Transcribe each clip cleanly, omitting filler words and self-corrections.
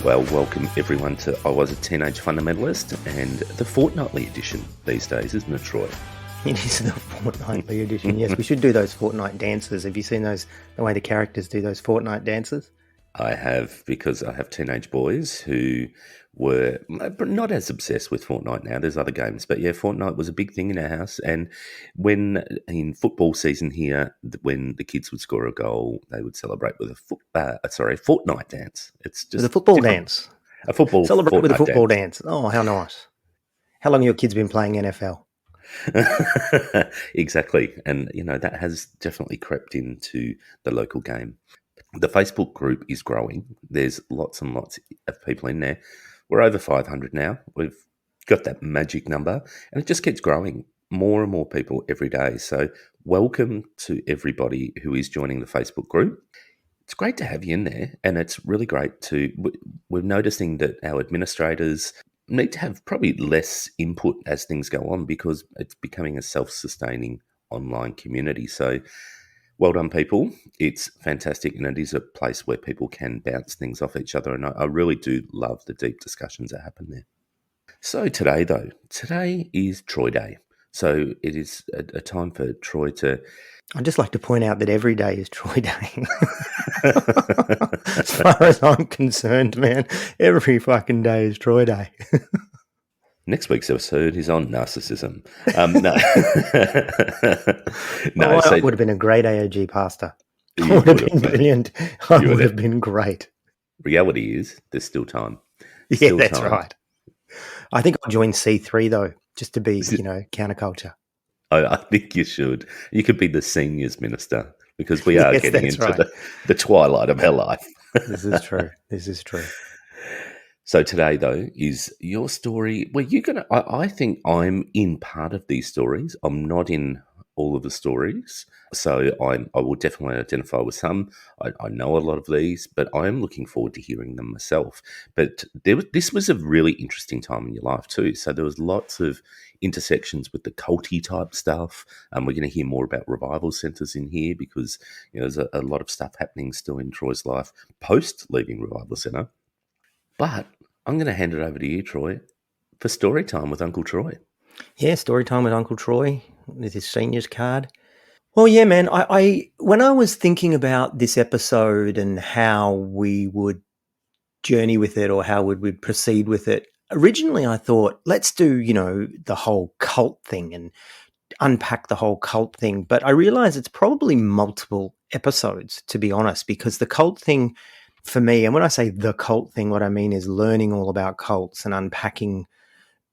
Well, welcome everyone to I Was a Teenage Fundamentalist and the fortnightly edition these days, isn't it, Troy? It is the fortnightly edition. Yes, we should do those fortnight dances. Have you seen those, the way the characters do those fortnight dances? I have, because I have teenage boys who were not as obsessed with Fortnite now. There's other games, but yeah, Fortnite was a big thing in our house. And when in football season here, when the kids would score a goal, they would celebrate with a Fortnite dance. It's just The football different. dance. A football Celebrate Fortnite with a football dance. Oh, how nice. How long have your kids been playing NFL? Exactly. And, you know, that has definitely crept into the local game. The Facebook group is growing. There's lots and lots of people in there. We're over 500 now. We've got that magic number, and it just keeps growing. More and more people every day. So welcome to everybody who is joining the Facebook group. It's great to have you in there, and it's really great we're noticing that our administrators need to have probably less input as things go on because it's becoming a self-sustaining online community. So well done, people. It's fantastic, and it is a place where people can bounce things off each other, and I really do love the deep discussions that happen there. So today is Troy Day. So it is a time for Troy to... I'd just like to point out that every day is Troy Day. As far as I'm concerned, man, every fucking day is Troy Day. Next week's episode is on narcissism. I would have been a great AOG pastor. I would have been brilliant. I would have been great. Reality is, there's still time. Yeah, that's right. I think I'll join C3 though, just to be, counterculture. I think you should. You could be the seniors minister because we are getting into the twilight of our life. This is true. This is true. So today, though, is your story where you're going to... I think I'm in part of these stories. I'm not in all of the stories. So I will definitely identify with some. I know a lot of these, but I am looking forward to hearing them myself. But this was a really interesting time in your life too. So there was lots of intersections with the culty type stuff. We're going to hear more about revival centres in here because there's a lot of stuff happening still in Troy's life post leaving revival centre. But I'm going to hand it over to you, Troy, for story time with Uncle Troy. Yeah, story time with Uncle Troy with his seniors card. Well, yeah, man, I when I was thinking about this episode and how we would journey with it or how would we proceed with it, originally I thought, let's do, the whole cult thing and unpack the whole cult thing. But I realize it's probably multiple episodes, to be honest, because the cult thing for me, and when I say the cult thing, what I mean is learning all about cults and unpacking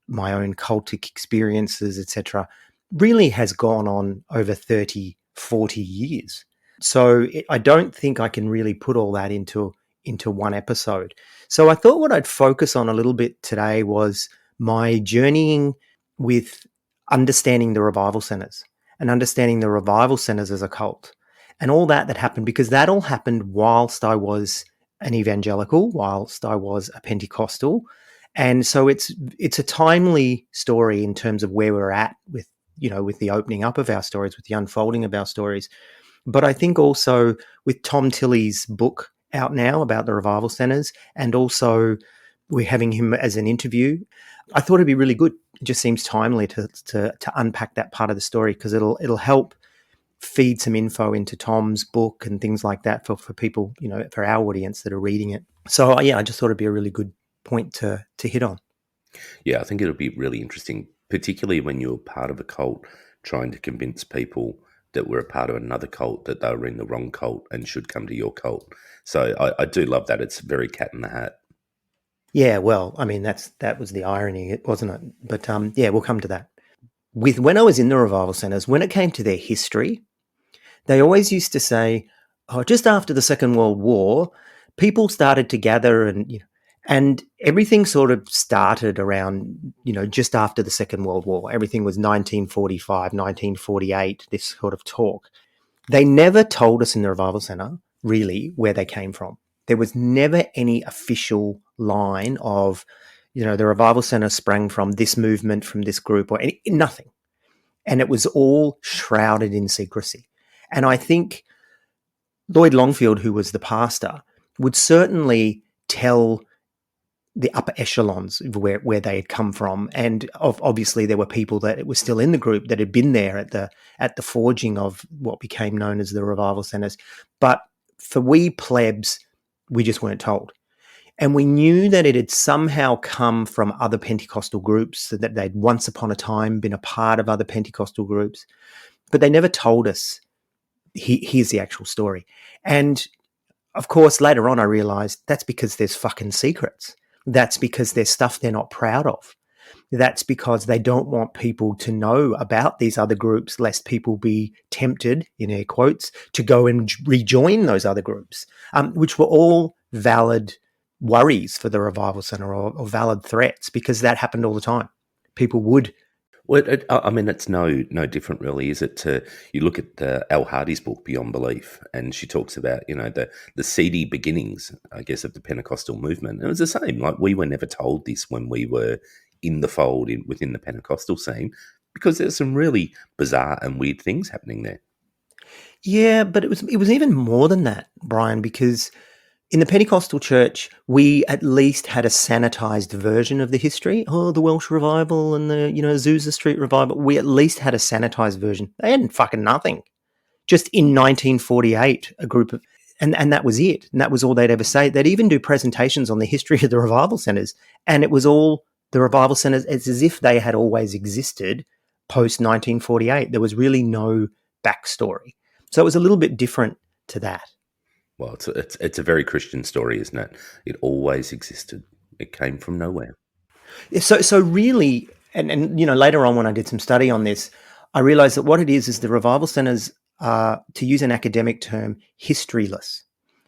my own cultic experiences, etc., really has gone on over 30, 40 years. So I don't think I can really put all that into one episode. So I thought what I'd focus on a little bit today was my journeying with understanding the revival centers and understanding the revival centers as a cult and all that happened, because that all happened whilst I was an evangelical, whilst I was a Pentecostal. And so it's a timely story in terms of where we're at with the opening up of our stories, with the unfolding of our stories. But I think also with Tom Tilley's book out now about the revival centers, and also we're having him as an interview, I thought it'd be really good. It just seems timely to unpack that part of the story, because it'll help feed some info into Tom's book and things like that for people, for our audience that are reading it. So yeah, I just thought it'd be a really good point to hit on. Yeah, I think it'll be really interesting, particularly when you're part of a cult trying to convince people that were a part of another cult that they were in the wrong cult and should come to your cult. So I do love that. It's very Cat in the Hat. Yeah, well, I mean, that was the irony, wasn't it? But yeah, we'll come to that. When I was in the revival centers, when it came to their history, they always used to say, just after the Second World War, people started to gather and everything sort of started around, just after the Second World War. Everything was 1945, 1948, this sort of talk. They never told us in the revival center, really, where they came from. There was never any official line of, the revival center sprang from this movement, from this group, or nothing. And it was all shrouded in secrecy. And I think Lloyd Longfield, who was the pastor, would certainly tell the upper echelons of where they had come from, and obviously there were people that were still in the group that had been there at the forging of what became known as the revival centers. But for we plebs, we just weren't told. And we knew that it had somehow come from other Pentecostal groups, so that they'd once upon a time been a part of other Pentecostal groups, but they never told us, here's the actual story. And of course, later on, I realized that's because there's fucking secrets. That's because there's stuff they're not proud of. That's because they don't want people to know about these other groups, lest people be tempted, in air quotes, to go and rejoin those other groups, which were all valid worries for the Revival Centre, or valid threats, because that happened all the time. People would. Well, I mean, it's no different, really, is it? To you look at Al Hardy's book Beyond Belief, and she talks about the seedy beginnings, I guess, of the Pentecostal movement. And it was the same. Like, we were never told this when we were in the fold within the Pentecostal scene, because there's some really bizarre and weird things happening there. Yeah, but it was even more than that, Brian, because in the Pentecostal church, we at least had a sanitized version of the history. Oh, the Welsh revival and the Azusa Street revival. We at least had a sanitized version. They hadn't fucking nothing. Just in 1948, a group of, and that was it. And that was all they'd ever say. They'd even do presentations on the history of the revival centers, and it was all the revival centers. It's as if they had always existed post 1948. There was really no backstory, so it was a little bit different to that. Well, it's a very Christian story, isn't it? It always existed. It came from nowhere. So really, and later on when I did some study on this, I realized that what it is the revival centers are, to use an academic term, historyless.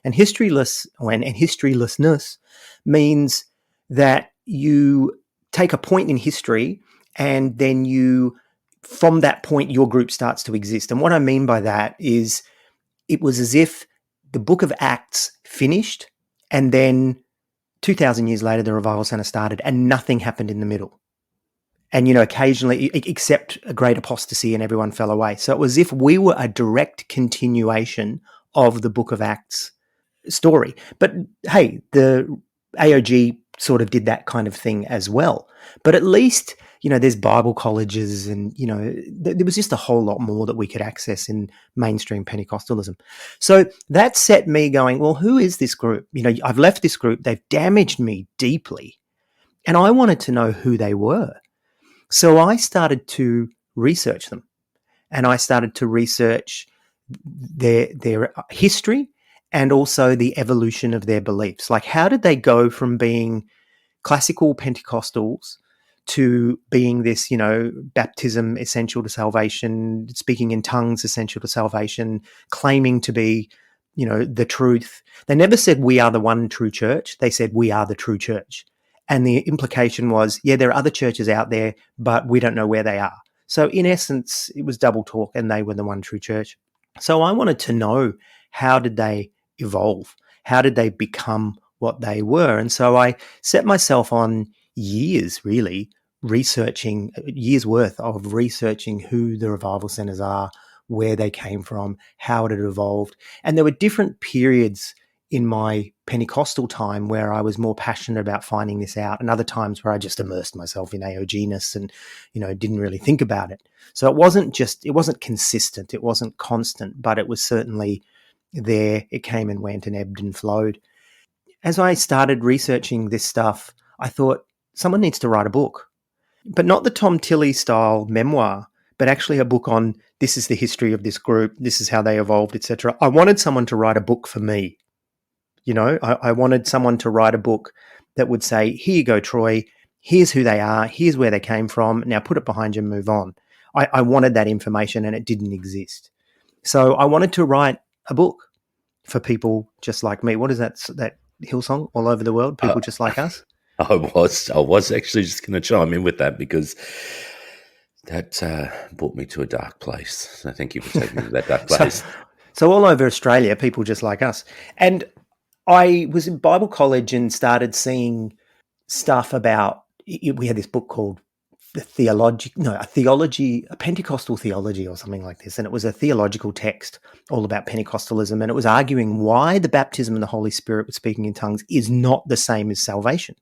And historylessness means that you take a point in history, and then from that point, your group starts to exist. And what I mean by that is, it was as if the book of Acts finished, and then 2,000 years later, the Revival Centre started, and nothing happened in the middle. And, occasionally, except a great apostasy, and everyone fell away. So it was as if we were a direct continuation of the book of Acts story. But hey, the AOG sort of did that kind of thing as well. But at least, there's Bible colleges, and, there was just a whole lot more that we could access in mainstream Pentecostalism. So that set me going, well, who is this group? I've left this group. They've damaged me deeply. And I wanted to know who they were. So I started to research them, and I started to research their history, and also the evolution of their beliefs. Like, how did they go from being classical Pentecostals to being this, baptism essential to salvation, speaking in tongues essential to salvation, claiming to be, the truth. They never said we are the one true church. They said we are the true church. And the implication was, yeah, there are other churches out there, but we don't know where they are. So in essence, it was double talk, and they were the one true church. So I wanted to know, how did they evolve? How did they become what they were? And so I set myself on years, really, years worth of researching who the revival centers are, where they came from, how it had evolved. And there were different periods in my Pentecostal time where I was more passionate about finding this out, and other times where I just immersed myself in AOG-ness and, didn't really think about it. So it wasn't consistent, it wasn't constant, but it was certainly there. It came and went and ebbed and flowed. As I started researching this stuff, I thought, someone needs to write a book, but not the Tom Tilley style memoir, but actually a book on, this is the history of this group, this is how they evolved, etc. I wanted someone to write a book for me. I wanted someone to write a book that would say, here you go, Troy, here's who they are, here's where they came from, now put it behind you and move on. I wanted that information, and it didn't exist. So I wanted to write a book for people just like me. What is that Hillsong, all over the world, people just like us? I was actually just going to chime in with that, because that brought me to a dark place. So thank you for taking me to that dark place. So all over Australia, people just like us. And I was in Bible college and started seeing stuff about, we had this book called a Pentecostal theology or something like this. And it was a theological text all about Pentecostalism. And it was arguing why the baptism in the Holy Spirit with speaking in tongues is not the same as salvation.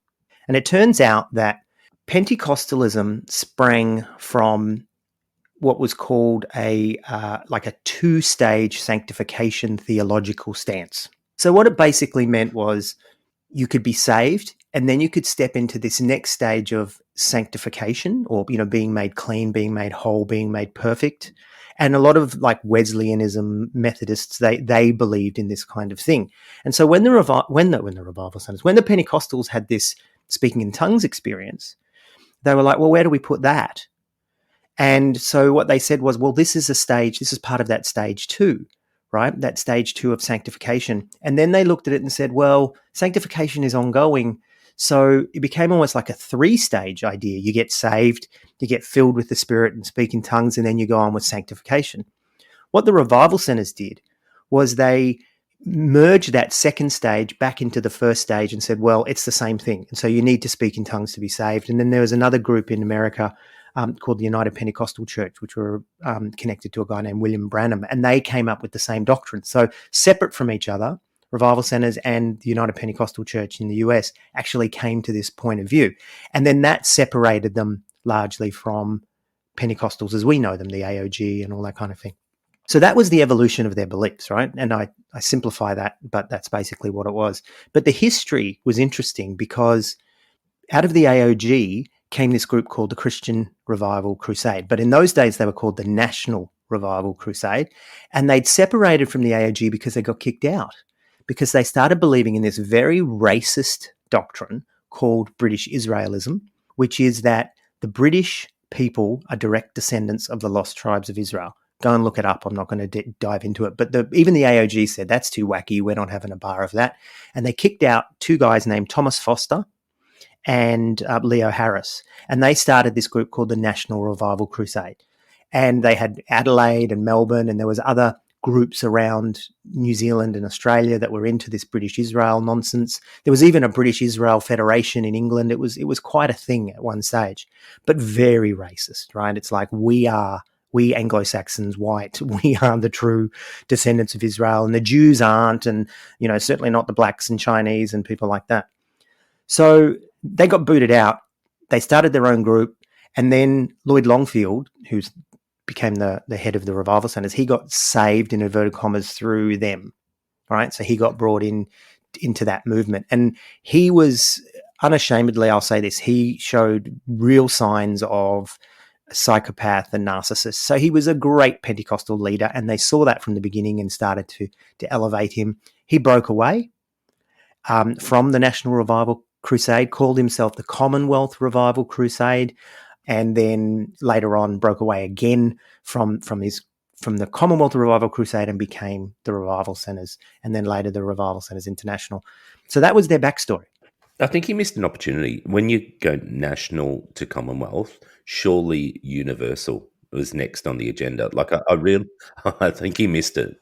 And it turns out that Pentecostalism sprang from what was called a like a two-stage sanctification theological stance. So what it basically meant was you could be saved and then you could step into this next stage of sanctification, or being made clean, being made whole, being made perfect. And a lot of like Wesleyanism, Methodists, they believed in this kind of thing. And so when the revival centers, when the Pentecostals had this speaking in tongues experience, they were like, well, where do we put that? And so what they said was, well, this is part of that stage two, right? That stage two of sanctification. And then they looked at it and said, well, sanctification is ongoing. So it became almost like a three-stage idea. You get saved, you get filled with the Spirit and speak in tongues, and then you go on with sanctification. What the revival centers did was they merged that second stage back into the first stage and said, well, it's the same thing. And so you need to speak in tongues to be saved. And then there was another group in America called the United Pentecostal Church, which were connected to a guy named William Branham, and they came up with the same doctrine. So separate from each other, revival centers and the United Pentecostal Church in the US actually came to this point of view. And then that separated them largely from Pentecostals as we know them, the AOG and all that kind of thing. So that was the evolution of their beliefs, right? And I simplify that, but that's basically what it was. But the history was interesting because out of the AOG came this group called the Christian Revival Crusade. But in those days, they were called the National Revival Crusade. And they'd separated from the AOG because they got kicked out, because they started believing in this very racist doctrine called British Israelism, which is that the British people are direct descendants of the lost tribes of Israel. Go and look it up. I'm not going to dive into it. But even the AOG said, that's too wacky. We're not having a bar of that. And they kicked out two guys named Thomas Foster and Leo Harris. And they started this group called the National Revival Crusade. And they had Adelaide and Melbourne, and there was other groups around New Zealand and Australia that were into this British Israel nonsense. There was even a British Israel Federation in England. It was quite a thing at one stage, but very racist, right? It's like we Anglo-Saxons, white, we are the true descendants of Israel, and the Jews aren't, and certainly not the blacks and Chinese and people like that. So they got booted out. They started their own group, and then Lloyd Longfield, who became the head of the revival centers, he got saved in inverted commas through them, right? So he got brought into that movement, and he was unashamedly, I'll say this, he showed real signs of a psychopath and narcissist. So he was a great Pentecostal leader, and they saw that from the beginning and started to elevate him. He broke away from the National Revival Crusade, called himself the Commonwealth Revival Crusade, and then later on broke away again from the Commonwealth Revival Crusade and became the Revival Centers, and then later the Revival Centers International. So that was their backstory. I think you missed an opportunity. When you go national to Commonwealth, surely universal was next on the agenda. Like I think he missed it.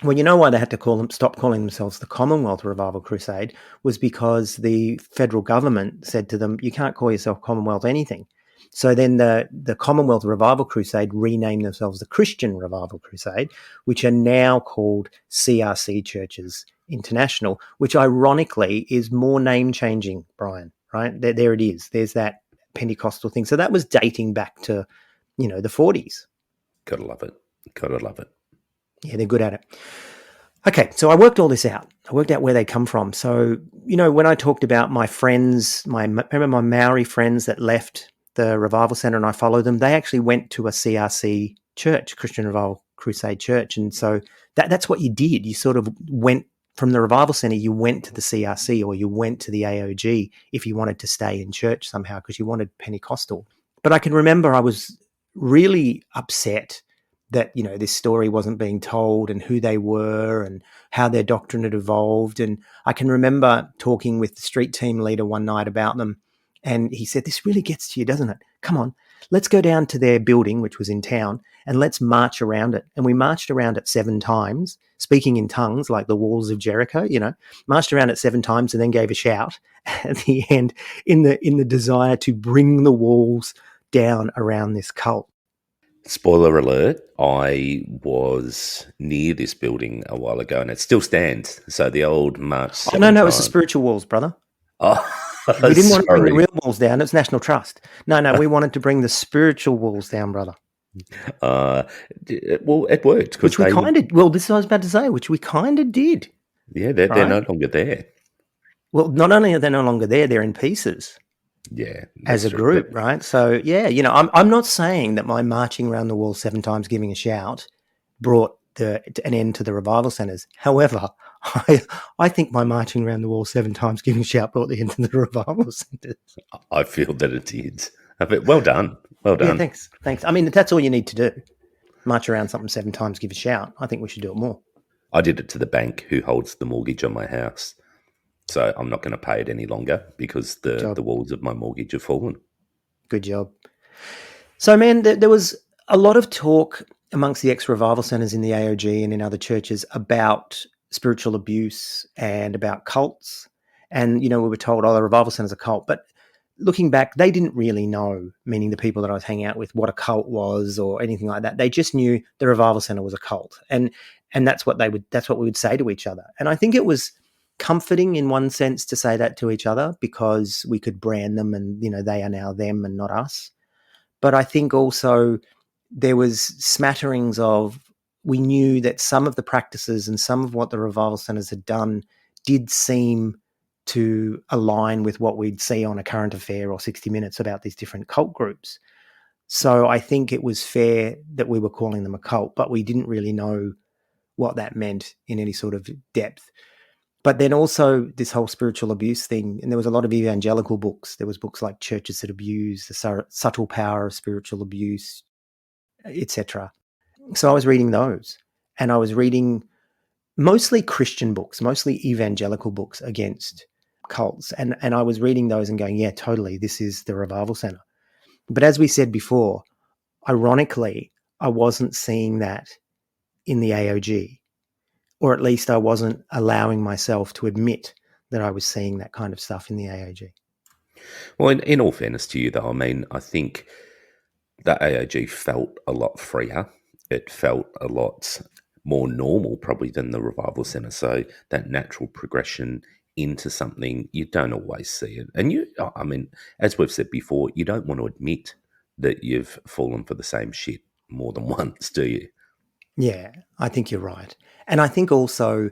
Well, you know why they had to stop calling themselves the Commonwealth Revival Crusade was because the federal government said to them, you can't call yourself Commonwealth anything. So then the Commonwealth Revival Crusade renamed themselves the Christian Revival Crusade, which are now called CRC Churches International, which ironically is more name changing, Brian, right? There it is. There's that Pentecostal thing. So that was dating back to, the 40s. Gotta love it. Gotta love it. Yeah, they're good at it. Okay, so I worked all this out. I worked out where they come from. So, when I talked about my friends, remember my Maori friends that left the Revival Centre and I followed them, they actually went to a CRC church, Christian Revival Crusade Church. And so that's what you did. You sort of went from the Revival Centre, you went to the CRC or you went to the AOG if you wanted to stay in church somehow because you wanted Pentecostal. But I can remember I was really upset that, this story wasn't being told and who they were and how their doctrine had evolved. And I can remember talking with the street team leader one night about them. And he said, this really gets to you, doesn't it? Come on, let's go down to their building, which was in town, and let's march around it. And we marched around it 7 times, speaking in tongues like the walls of Jericho, marched around it 7 times and then gave a shout at the end in the desire to bring the walls down around this cult. Spoiler alert, I was near this building a while ago and it still stands. So the old March 7 no, time. it's the spiritual walls, brother. Oh. We didn't want to bring the Sorry. real walls down. It's National Trust. No, we wanted to bring the spiritual walls down, brother. Uh, well, it worked because Which we they, kind of, well, this is what I was about to say, which we kind of did, yeah, they're right? no longer there. Well, not only are they no longer there, they're in pieces Yeah, as that's a true. But group, right? So, yeah, I'm not saying that my marching around the wall 7 times giving a shout brought an end to the revival centres. However, I think my marching around the wall 7 times giving a shout brought the end to the revival centres. I feel that it did. But well done. Well Yeah, done. thanks. I mean, that's all you need to do. March around something 7 times, give a shout. I think we should do it more. I did it to the bank who holds the mortgage on my house. So I'm not going to pay it any longer because Good the job. walls of my mortgage have fallen. Good job. So, man, there was a lot of talk amongst the ex-revival centres in the AOG and in other churches about spiritual abuse and about cults. And, we were told, oh, the revival centre's a cult. But looking back, they didn't really know, meaning the people that I was hanging out with, what a cult was or anything like that. They just knew the revival centre was a cult. And that's what we would say to each other. And I think it was comforting in one sense to say that to each other because we could brand them and, they are now them and not us. But I think also there was smatterings of, we knew that some of the practices and some of what the revival centres had done did seem to align with what we'd see on A Current Affair or 60 Minutes about these different cult groups. So I think it was fair that we were calling them a cult, but we didn't really know what that meant in any sort of depth. But then also this whole spiritual abuse thing, and there was a lot of evangelical books. There was books like Churches That Abuse, The Subtle Power of Spiritual Abuse, etc. So I was reading those, and I was reading mostly Christian books, mostly evangelical books against cults. And I was reading those and going, yeah, totally, this is the revival center. But as we said before, ironically, I wasn't seeing that in the AOG, or at least I wasn't allowing myself to admit that I was seeing that kind of stuff in the AOG. Well, in all fairness to you, though, I mean, I think the AOG felt a lot freer. It felt a lot more normal, probably, than the Revival Centre. So that natural progression into something, you don't always see it. And I mean, as we've said before, you don't want to admit that you've fallen for the same shit more than once, do you? Yeah, I think you're right. And I think also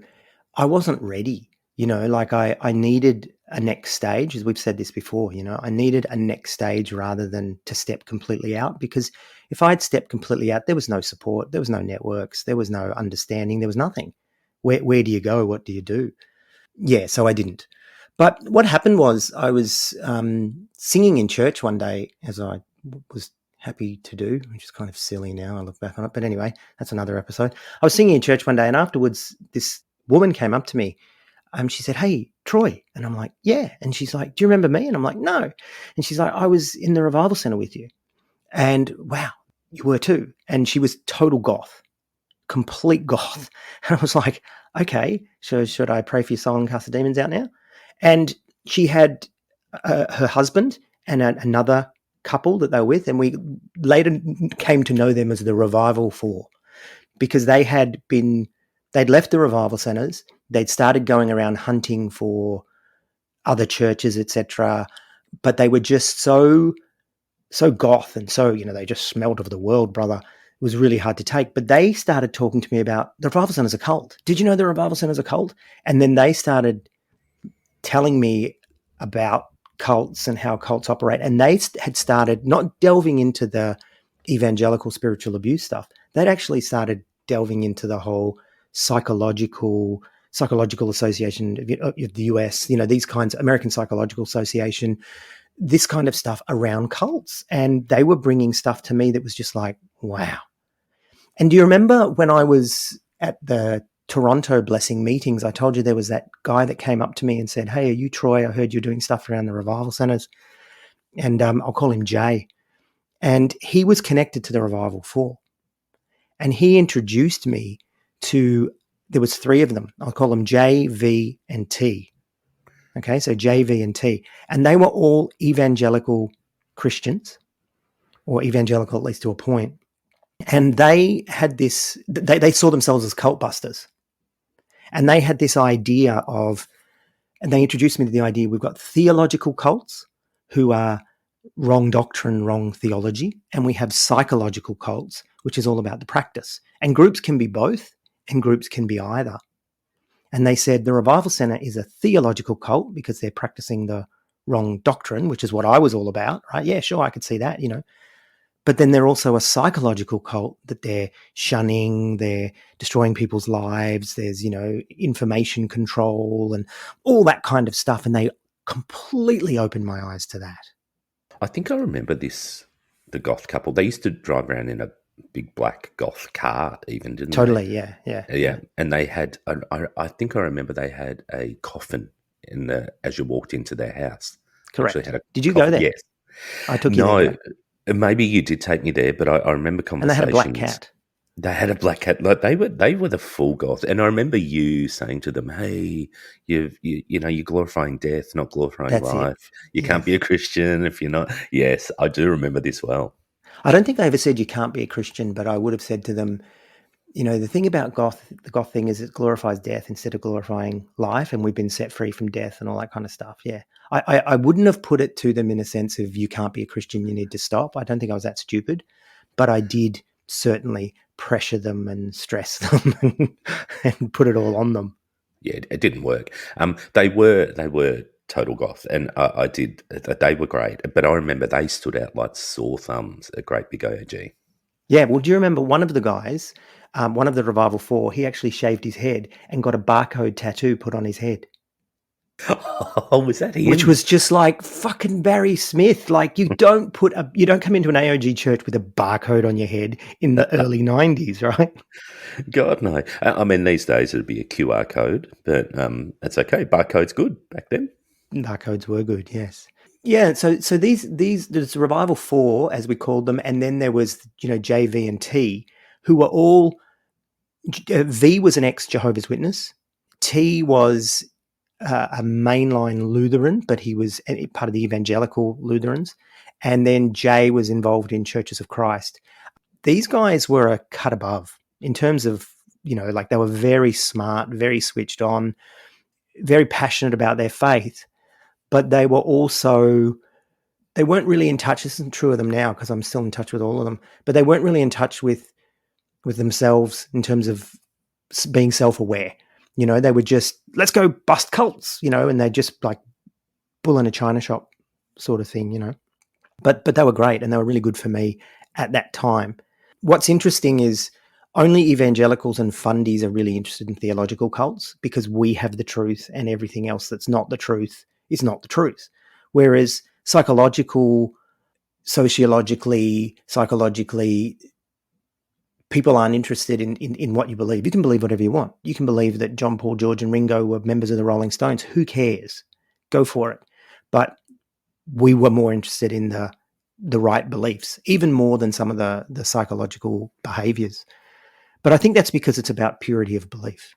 I wasn't ready. Like I needed a next stage, as we've said this before, I needed a next stage rather than to step completely out. Because if I'd stepped completely out, there was no support, there was no networks, there was no understanding, there was nothing. Where do you go? What do you do? Yeah, so I didn't. But what happened was I was singing in church one day, as I was happy to do, which is kind of silly now. I look back on it. But anyway, that's another episode. I was singing in church one day, and afterwards, this woman came up to me. She said, "Hey, Troy." And I'm like, "Yeah." And she's like, "Do you remember me?" And I'm like, "No." And she's like, "I was in the revival center with you." And wow, you were too. And she was total goth, complete goth. And I was like, okay, so should I pray for your soul and cast the demons out now? And she had her husband and another couple that they were with. And we later came to know them as the Revival Four because they'd left the revival centers. They'd started going around hunting for other churches, etc. But they were just so goth and so, they just smelled of the world, brother. It was really hard to take. But they started talking to me about the revival center's a cult. Did you know the revival center's a cult? And then they started telling me about cults and how cults operate. And they had started not delving into the evangelical spiritual abuse stuff. They'd actually started delving into the whole psychological association of the US, these kinds, American Psychological Association, this kind of stuff around cults. And they were bringing stuff to me that was just like, wow. And do you remember when I was at the Toronto blessing meetings, I told you there was that guy that came up to me and said, "Hey, are you Troy? I heard you're doing stuff around the revival centers." And I'll call him Jay. And he was connected to the Revival Four. And he introduced me to, there was 3 of them. I'll call them J, V, and T. Okay, so J, V, and T. And they were all evangelical Christians, or evangelical at least to a point. And they had this, they saw themselves as cult busters. And they had this idea of And they introduced me to the idea we've got theological cults who are wrong doctrine, wrong theology, and we have psychological cults, which is all about the practice. And groups can be both, and groups can be either. And they said the Revival Center is a theological cult because they're practicing the wrong doctrine, which is what I was all about, right? Yeah, sure, I could see that, But then they're also a psychological cult that they're shunning, they're destroying people's lives, there's, information control and all that kind of stuff. And they completely opened my eyes to that. I think I remember this. The goth couple. They used to drive around in a big black goth car, even, didn't they? Totally. Yeah. Yeah. Yeah, and they had. I think I remember they had a coffin in the as you walked into their house. Actually, Correct. had a Did you go coffin. there? Yes. I took you there. No. Yeah. Maybe you did take me there, but I remember And they had a black conversations. cat. They had a black cat. Like they were the full goth, and I remember you saying to them, "Hey, you're glorifying death, not glorifying That's it. life. You can't be Yes. a Christian if you're not." Yes, I do remember this well. I don't think I ever said you can't be a Christian, but I would have said to them, the thing about the goth thing is it glorifies death instead of glorifying life, and we've been set free from death and all that kind of stuff. Yeah. I wouldn't have put it to them in a sense of you can't be a Christian, you need to stop. I don't think I was that stupid, but I did certainly pressure them and stress them and put it all on them. Yeah, it didn't work. They were total goth, and I did. They were great, but I remember they stood out like sore thumbs. A great big OG. Yeah. Well, do you remember one of the guys, one of the Revival Four, he actually shaved his head and got a barcode tattoo put on his head. Oh, was that Which him? was just like fucking Barry Smith. Like you don't come into an AOG church with a barcode on your head in the early 90s, right? God no. I mean, these days it'd be a QR code, but that's okay. Barcode's good back then. Barcodes were good, yes. Yeah, so these there's Revival 4 as we called them, and then there was JV and T, who were all V was an ex Jehovah's Witness. T was a mainline Lutheran, but he was part of the evangelical Lutherans. And then J was involved in Churches of Christ. These guys were a cut above in terms of, like they were very smart, very switched on, very passionate about their faith, but they weren't really in touch. This isn't true of them now because I'm still in touch with all of them, but they weren't really in touch with themselves in terms of being self-aware. They would just, let's go bust cults, and they just like bull in a china shop sort of thing. But they were great and they were really good for me at that time. What's interesting is only evangelicals and fundies are really interested in theological cults because we have the truth and everything else that's not the truth is not the truth. Whereas psychologically, people aren't interested in what you believe. You can believe whatever you want. You can believe that John, Paul, George, and Ringo were members of the Rolling Stones. Who cares? Go for it. But we were more interested in the right beliefs, even more than some of the psychological behaviors. But I think that's because it's about purity of belief.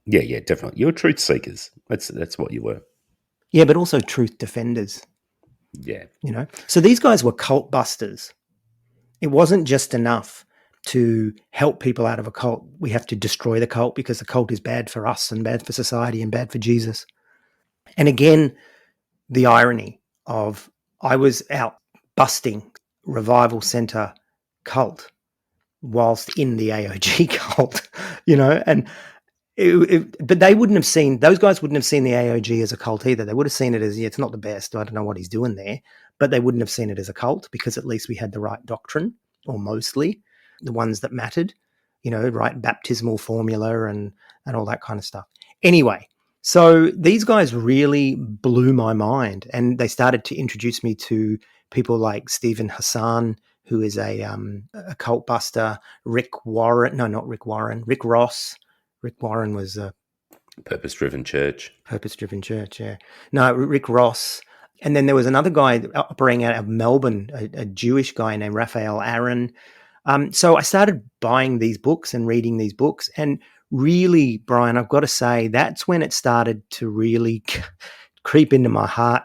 Yeah, definitely. You're truth seekers. That's what you were. Yeah, but also truth defenders. Yeah. So these guys were cult busters. It wasn't just enough to help people out of a cult. We have to destroy the cult because the cult is bad for us and bad for society and bad for Jesus. And again, the irony of I was out busting Revival Center cult whilst in the AOG cult, and but they wouldn't have seen, those guys wouldn't have seen the AOG as a cult either. They would have seen it as, it's not the best. I don't know what he's doing there, but they wouldn't have seen it as a cult because at least we had the right doctrine, or mostly the ones that mattered, right baptismal formula and all that kind of stuff. Anyway, so these guys really blew my mind, and they started to introduce me to people like Stephen Hassan, who is a cult buster, Rick Warren, no, not Rick Warren, Rick Ross. Rick Warren was a Purpose-driven church. purpose-driven church, yeah. No, Rick Ross. And then there was another guy operating out of Melbourne, a Jewish guy named Raphael Aaron. So I started buying these books and reading these books. And really, Brian, I've got to say, that's when it started to really creep into my heart,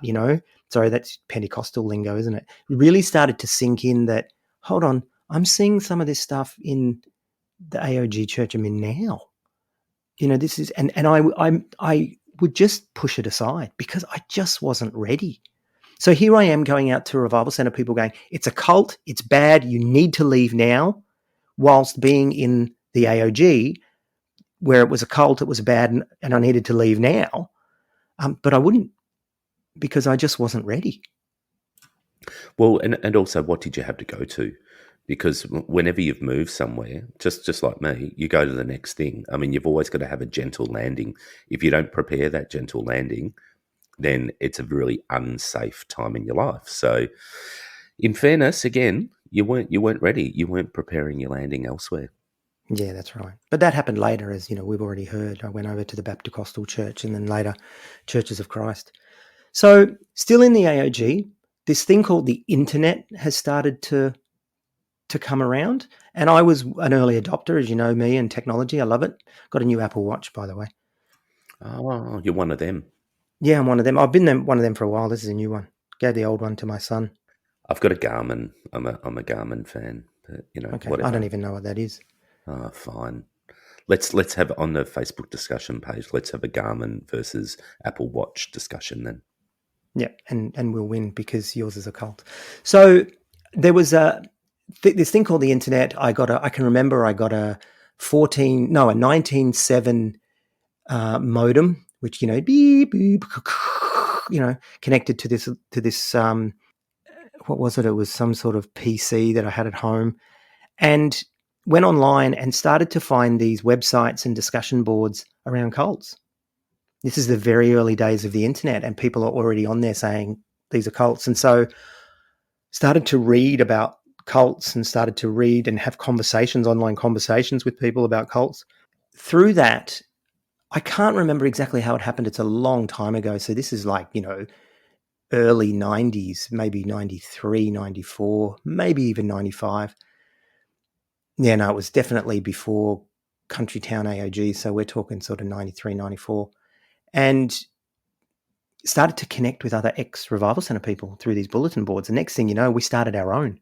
Sorry, that's Pentecostal lingo, isn't it? It really started to sink in that, hold on, I'm seeing some of this stuff in the AOG church I'm in now. This is, and I would just push it aside because I just wasn't ready. So here I am going out to a revival center, people going, it's a cult, it's bad, you need to leave now, whilst being in the AOG where it was a cult, it was bad, and I needed to leave now. But I wouldn't, because I just wasn't ready. Well, and also, what did you have to go to? Because whenever you've moved somewhere, just like me, you go to the next thing. I mean, you've always got to have a gentle landing. If you don't prepare that gentle landing, then it's a really unsafe time in your life. So, in fairness, again, you weren't ready. You weren't preparing your landing elsewhere. Yeah, that's right. But that happened later, as you know, we've already heard. I went over to the Baptist Church and then later Churches of Christ. So, still in the AOG, this thing called the internet has started to come around. And I was an early adopter, as you know me, and technology. I love it. Got a new Apple Watch, by the way. Oh, you're one of them. Yeah, I'm one of them. I've been one of them for a while. This is a new one. Gave the old one to my son. I've got a Garmin. I'm a Garmin fan. But, Okay, I don't whatever. even know what that is. Oh, fine. Let's have on the Facebook discussion page. Let's have a Garmin versus Apple Watch discussion then. Yeah, and we'll win because yours is a cult. So there was this thing called the internet. I can remember I got a 19.7 modem, which beep beep, connected to this what was it? It was some sort of PC that I had at home, and went online and started to find these websites and discussion boards around cults. This is the very early days of the internet, and people are already on there saying these are cults. And so started to read about cults and started to read and have online conversations with people about cults. Through that, I can't remember exactly how it happened. It's a long time ago. So this is like, early 90s, maybe 93, 94, maybe even 95. Yeah, no, it was definitely before Country Town AOG. So we're talking sort of 93, 94. And started to connect with other ex-Revival Centre people through these bulletin boards. The next thing you know, we started our own.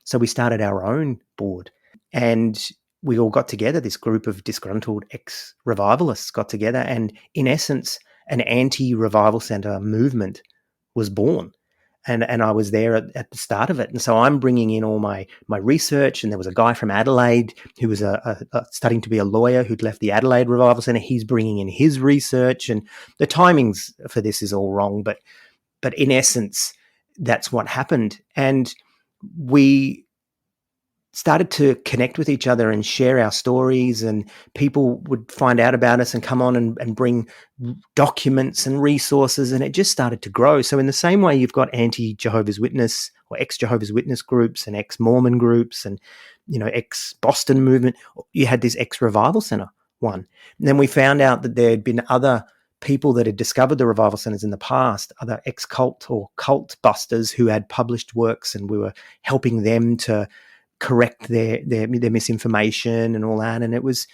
So we started our own board. And we all got together, this group of disgruntled ex-revivalists got together. And in essence, an anti-Revival Centre movement was born. And I was there at the start of it. And so I'm bringing in all my research. And there was a guy from Adelaide who was studying to be a lawyer who'd left the Adelaide Revival Centre. He's bringing in his research. And the timings for this is all wrong. But in essence, that's what happened. And we started to connect with each other and share our stories, and people would find out about us and come on and bring documents and resources, and it just started to grow. So in the same way you've got anti-Jehovah's Witness or ex-Jehovah's Witness groups and ex-Mormon groups and ex-Boston movement, you had this ex-Revival Center one. And then we found out that there had been other people that had discovered the revival centers in the past, other ex-cult or cult busters who had published works, and we were helping them to correct their misinformation and all that. And it was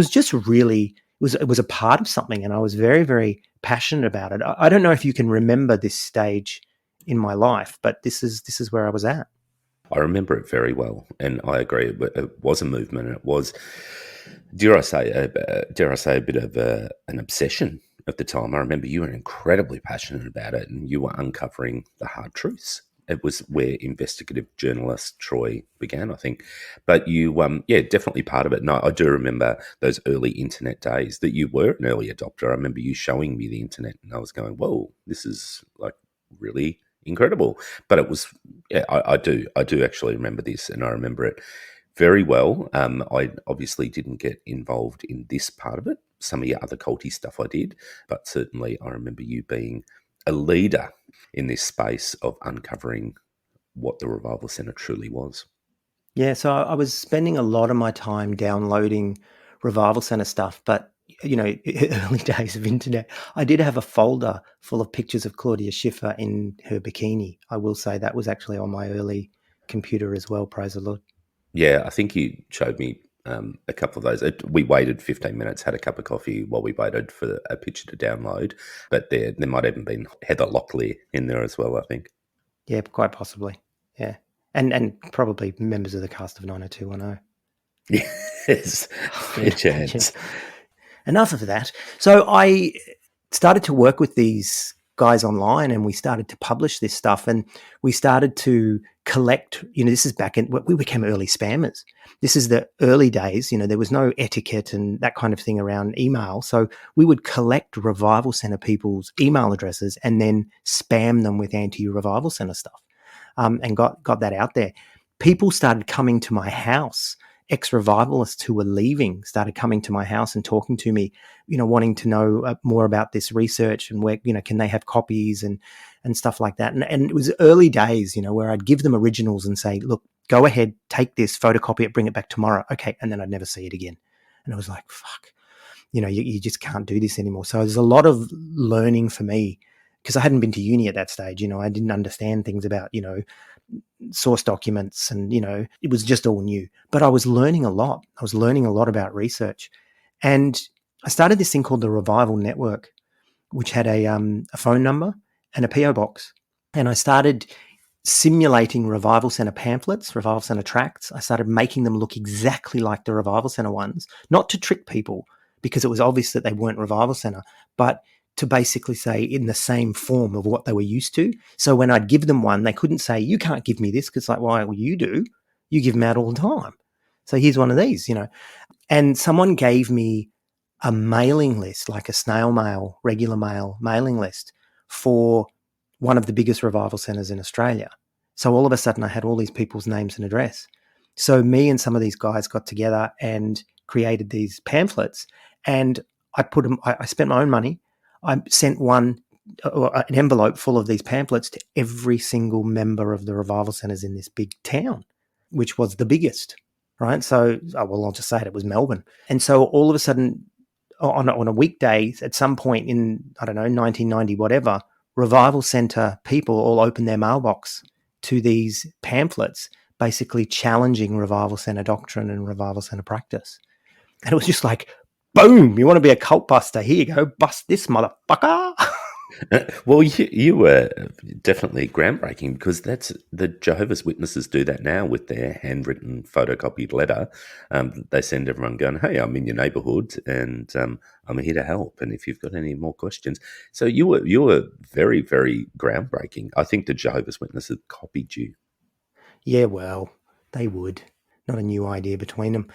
just really, it was a part of something, and I was very, very passionate about it. I don't know if you can remember this stage in my life, but this is where I was at. I remember it very well, and I agree. It was a movement, and it was, dare I say, a bit of an obsession at the time. I remember you were incredibly passionate about it, and you were uncovering the hard truths. It was where investigative journalist Troy began, I think. But you, definitely part of it. And I do remember those early internet days that you were an early adopter. I remember you showing me the internet, and I was going, "Whoa, this is like really incredible." But it was, yeah, I do actually remember this, and I remember it very well. I obviously didn't get involved in this part of it. Some of your other culty stuff I did, but certainly I remember you being a leader in this space of uncovering what the Revival Centre truly was. Yeah, so I was spending a lot of my time downloading Revival Center stuff, but early days of internet, I did have a folder full of pictures of Claudia Schiffer in her bikini. I will say that was actually on my early computer as well, praise the Lord. Yeah, I think you showed me a couple of those. We waited 15 minutes, had a cup of coffee while we waited for a picture to download. But there might have even been Heather Locklear in there as well, I think. Yeah, quite possibly. Yeah. And probably members of the cast of 90210. Yes, fair chance. Enough of that. So I started to work with these guys online, and we started to publish this stuff, and we started to collect, this is back in, we became early spammers. This is the early days, there was no etiquette and that kind of thing around email. So we would collect Revival Center people's email addresses and then spam them with anti-Revival Center stuff, and got that out there. People started coming to my house. Ex-revivalists who were leaving started coming to my house and talking to me, wanting to know more about this research and where, can they have copies and stuff like that. And it was early days, where I'd give them originals and say, look, go ahead, take this, photocopy it, bring it back tomorrow. Okay. And then I'd never see it again. And I was like, fuck, you just can't do this anymore. So there's a lot of learning for me because I hadn't been to uni at that stage. I didn't understand things about, source documents, and it was just all new. But I was learning a lot. I was learning a lot about research, and I started this thing called the Revival Network, which had a phone number and a PO box, and I started simulating Revival Center pamphlets, Revival Center tracts. I started making them look exactly like the Revival Center ones, not to trick people because it was obvious that they weren't Revival Center, but to basically say in the same form of what they were used to. So when I'd give them one, they couldn't say, you can't give me this, because like, why? Well, you do. You give them out all the time. So here's one of these, And someone gave me a mailing list, like a snail mail, regular mail mailing list for one of the biggest revival centers in Australia. So all of a sudden I had all these people's names and address. So me and some of these guys got together and created these pamphlets, and I put them, I spent my own money. I sent an envelope full of these pamphlets to every single member of the revival centers in this big town, which was the biggest, right? So, I'll just say it was Melbourne. And so all of a sudden, on a weekday, at some point in, 1990, whatever, revival center people all opened their mailbox to these pamphlets, basically challenging revival center doctrine and revival center practice. And it was just like, boom, you want to be a cult buster? Here you go, bust this motherfucker. Well, you were definitely groundbreaking, because that's the Jehovah's Witnesses do that now with their handwritten photocopied letter. They send everyone going, hey, I'm in your neighborhood and I'm here to help. And if you've got any more questions. So you were very, very groundbreaking. I think the Jehovah's Witnesses copied you. Yeah, well, they would. Not a new idea between them.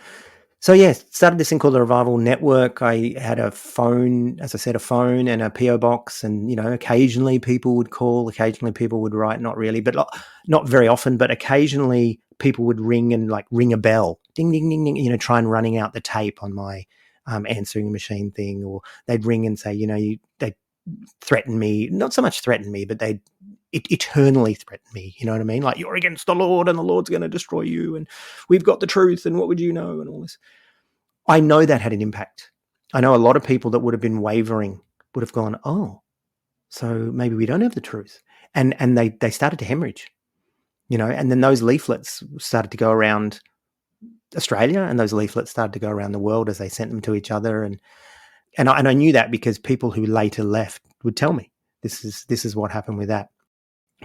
So yeah, started this thing called the Revival Network. I had a phone, as I said, a phone and a PO box, and occasionally people would call, occasionally people would write. Not really, but not very often. But occasionally people would ring and ring a bell, ding ding ding ding. Try and running out the tape on my answering machine thing, or they'd ring and say, they threaten me. Not so much threaten me, but they'd eternally threaten me. You know what I mean? Like, you're against the Lord and the Lord's going to destroy you, and we've got the truth, and what would you know, and all this. I know that had an impact. I know a lot of people that would have been wavering would have gone, oh, so maybe we don't have the truth. And they started to hemorrhage, and then those leaflets started to go around Australia, and those leaflets started to go around the world as they sent them to each other. And I knew that because people who later left would tell me, this is what happened with that.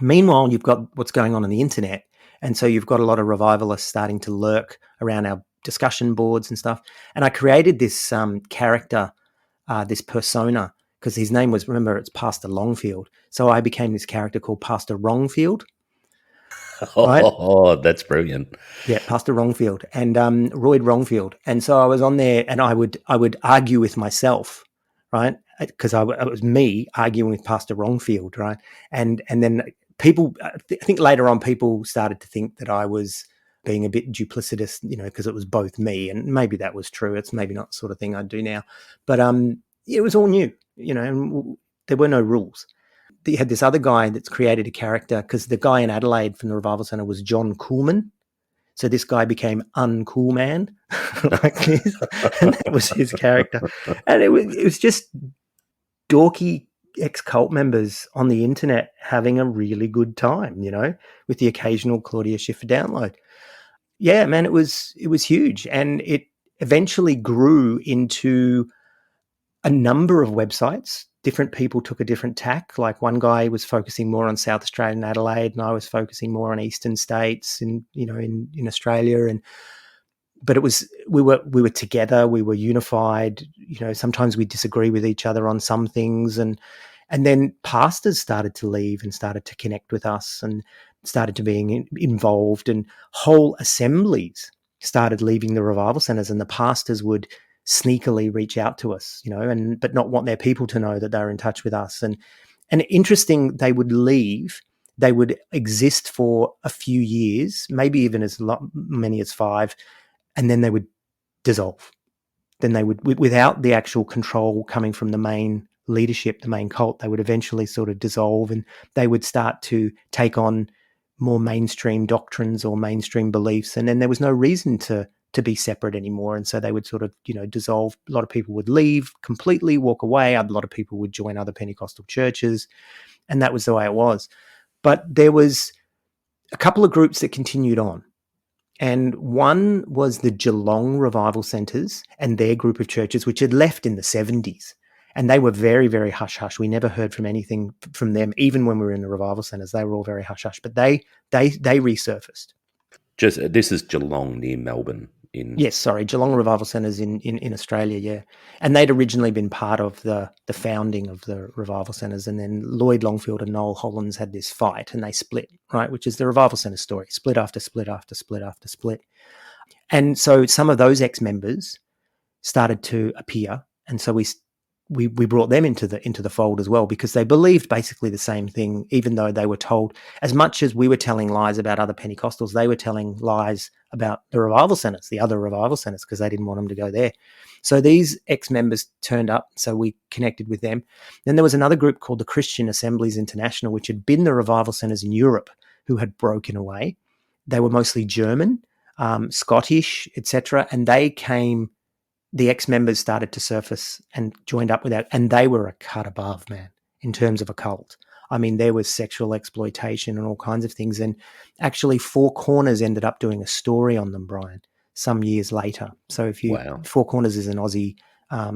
Meanwhile, you've got what's going on the internet. And so you've got a lot of revivalists starting to lurk around our discussion boards and stuff. And I created this character, this persona, because his name was, remember, it's Pastor Longfield. So I became this character called Pastor Wrongfield. Right? Oh, that's brilliant. Yeah, Pastor Wrongfield and Royd Wrongfield. And so I was on there, and I would argue with myself, right? Because it was me arguing with Pastor Wrongfield, right? And then people, I think later on, people started to think that I was being a bit duplicitous, because it was both me, and maybe that was true. It's maybe not the sort of thing I'd do now, but it was all new, and there were no rules. You had this other guy that's created a character, because the guy in Adelaide from the Revival Centre was John Coolman. So this guy became Uncool Man, like this, and that was his character. And it was just dorky ex-cult members on the internet having a really good time, with the occasional Claudia Schiffer download. Yeah, man, it was huge, and it eventually grew into a number of websites. Different people took a different tack. Like, one guy was focusing more on South Australia and Adelaide, and I was focusing more on eastern states in Australia. And but it was we were together, we were unified. Sometimes we disagree with each other on some things, and then pastors started to leave and started to connect with us and started to being involved, and whole assemblies started leaving the revival centers, and the pastors would sneakily reach out to us, and but not want their people to know that they were in touch with us. And interesting, they would leave. They would exist for a few years, maybe even as many as 5, and then they would dissolve. Then they would, without the actual control coming from the main leadership, the main cult, they would eventually sort of dissolve, and they would start to take on more mainstream doctrines or mainstream beliefs. And then there was no reason to be separate anymore. And so they would sort of, dissolve. A lot of people would leave completely, walk away. A lot of people would join other Pentecostal churches. And that was the way it was. But there was a couple of groups that continued on. And one was the Geelong Revival Centres and their group of churches, which had left in the 70s. And they were very, very hush-hush. We never heard from anything from them, even when we were in the revival centres. They were all very hush-hush. But they resurfaced. This is Geelong near Melbourne. Yes, sorry, Geelong Revival Centres in Australia, yeah. And they'd originally been part of the founding of the revival centres, and then Lloyd Longfield and Noel Hollins had this fight, and they split, right, which is the revival centre story, split after split after split after split. And so some of those ex-members started to appear, and so we brought them into the fold as well, because they believed basically the same thing, even though they were told, as much as we were telling lies about other Pentecostals, they were telling lies about the revival centers, the other revival centers, because they didn't want them to go there. So these ex-members turned up, so we connected with them. Then there was another group called the Christian Assemblies International, which had been the revival centers in Europe, who had broken away. They were mostly German, Scottish, etc., and they came. The ex-members started to surface and joined up with that, and they were a cut above, man, in terms of a cult. I mean, there was sexual exploitation and all kinds of things. And actually, Four Corners ended up doing a story on them, Brian, some years later. So Wow. Four Corners is an Aussie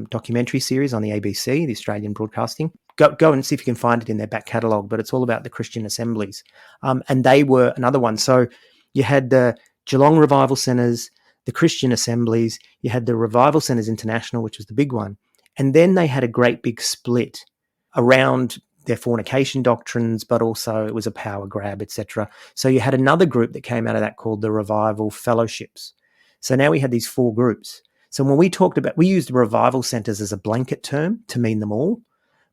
documentary series on the ABC, the Australian Broadcasting. Go and see if you can find it in their back catalogue, but it's all about the Christian assemblies. And they were another one. So you had the Geelong Revival Centres, the Christian assemblies, you had the Revival Centres International, which was the big one. And then they had a great big split around their fornication doctrines, but also it was a power grab, etc. So you had another group that came out of that called the Revival Fellowships. So now we had these 4 groups. So when we talked about, we used revival centres as a blanket term to mean them all,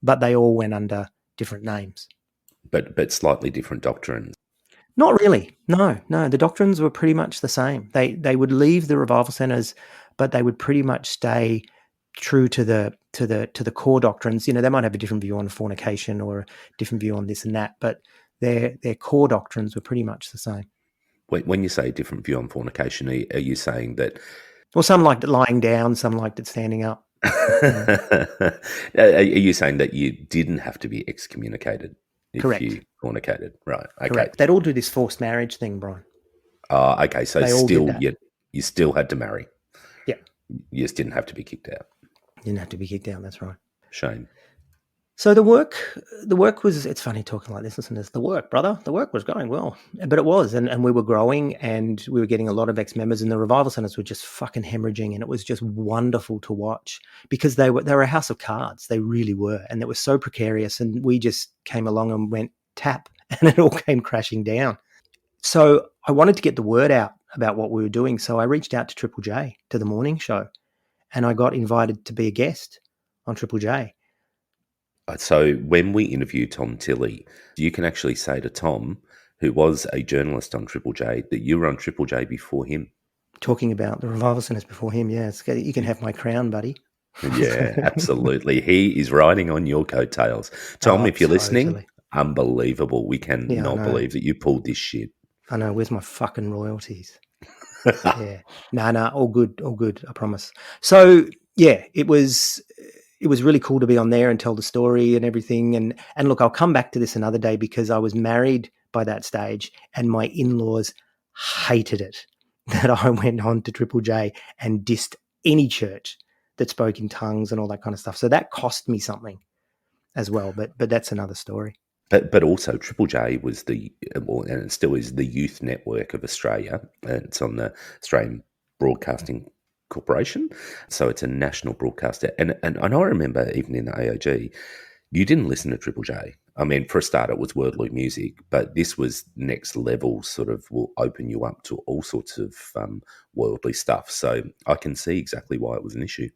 but they all went under different names. But slightly different doctrines. Not really. No. The doctrines were pretty much the same. They would leave the revival centers, but they would pretty much stay true to the core doctrines. They might have a different view on fornication or a different view on this and that, but their core doctrines were pretty much the same. When you say different view on fornication, are you saying that? Well, some liked it lying down, some liked it standing up. Are you saying that you didn't have to be excommunicated if Correct. you fornicated? Right. Okay. Correct. They'd all do this forced marriage thing, Brian. Okay. So They all did still, that. you still had to marry. Yeah. You just didn't have to be kicked out. Didn't have to be kicked out. That's right. Shame. So the work was, it's funny talking like this, listen to this, the work, brother, the work was going well, but it was, and we were growing, and we were getting a lot of ex-members, and the revival centers were just fucking hemorrhaging, and it was just wonderful to watch, because they were a house of cards, they really were, and it was so precarious, and we just came along and went tap, and it all came crashing down. So I wanted to get the word out about what we were doing, so I reached out to Triple J, to the morning show, and I got invited to be a guest on Triple J. So when we interviewed Tom Tilley, you can actually say to Tom, who was a journalist on Triple J, that you were on Triple J before him. Talking about the revival centers before him, yeah. You can have my crown, buddy. Yeah, absolutely. He is riding on your coattails. Tom, if you're listening, unbelievable. We cannot believe that you pulled this shit. I know. Where's my fucking royalties? Yeah. No, all good, I promise. So, yeah, it was really cool to be on there and tell the story and everything. And look, I'll come back to this another day, because I was married by that stage and my in-laws hated it that I went on to Triple J and dissed any church that spoke in tongues and all that kind of stuff. So that cost me something as well, but that's another story. But also Triple J was and it still is, the youth network of Australia. And it's on the Australian Broadcasting Corporation. So it's a national broadcaster. And I know I remember even in the AOG, you didn't listen to Triple J. I mean, for a start, it was worldly music, but this was next level, sort of will open you up to all sorts of worldly stuff. So I can see exactly why it was an issue.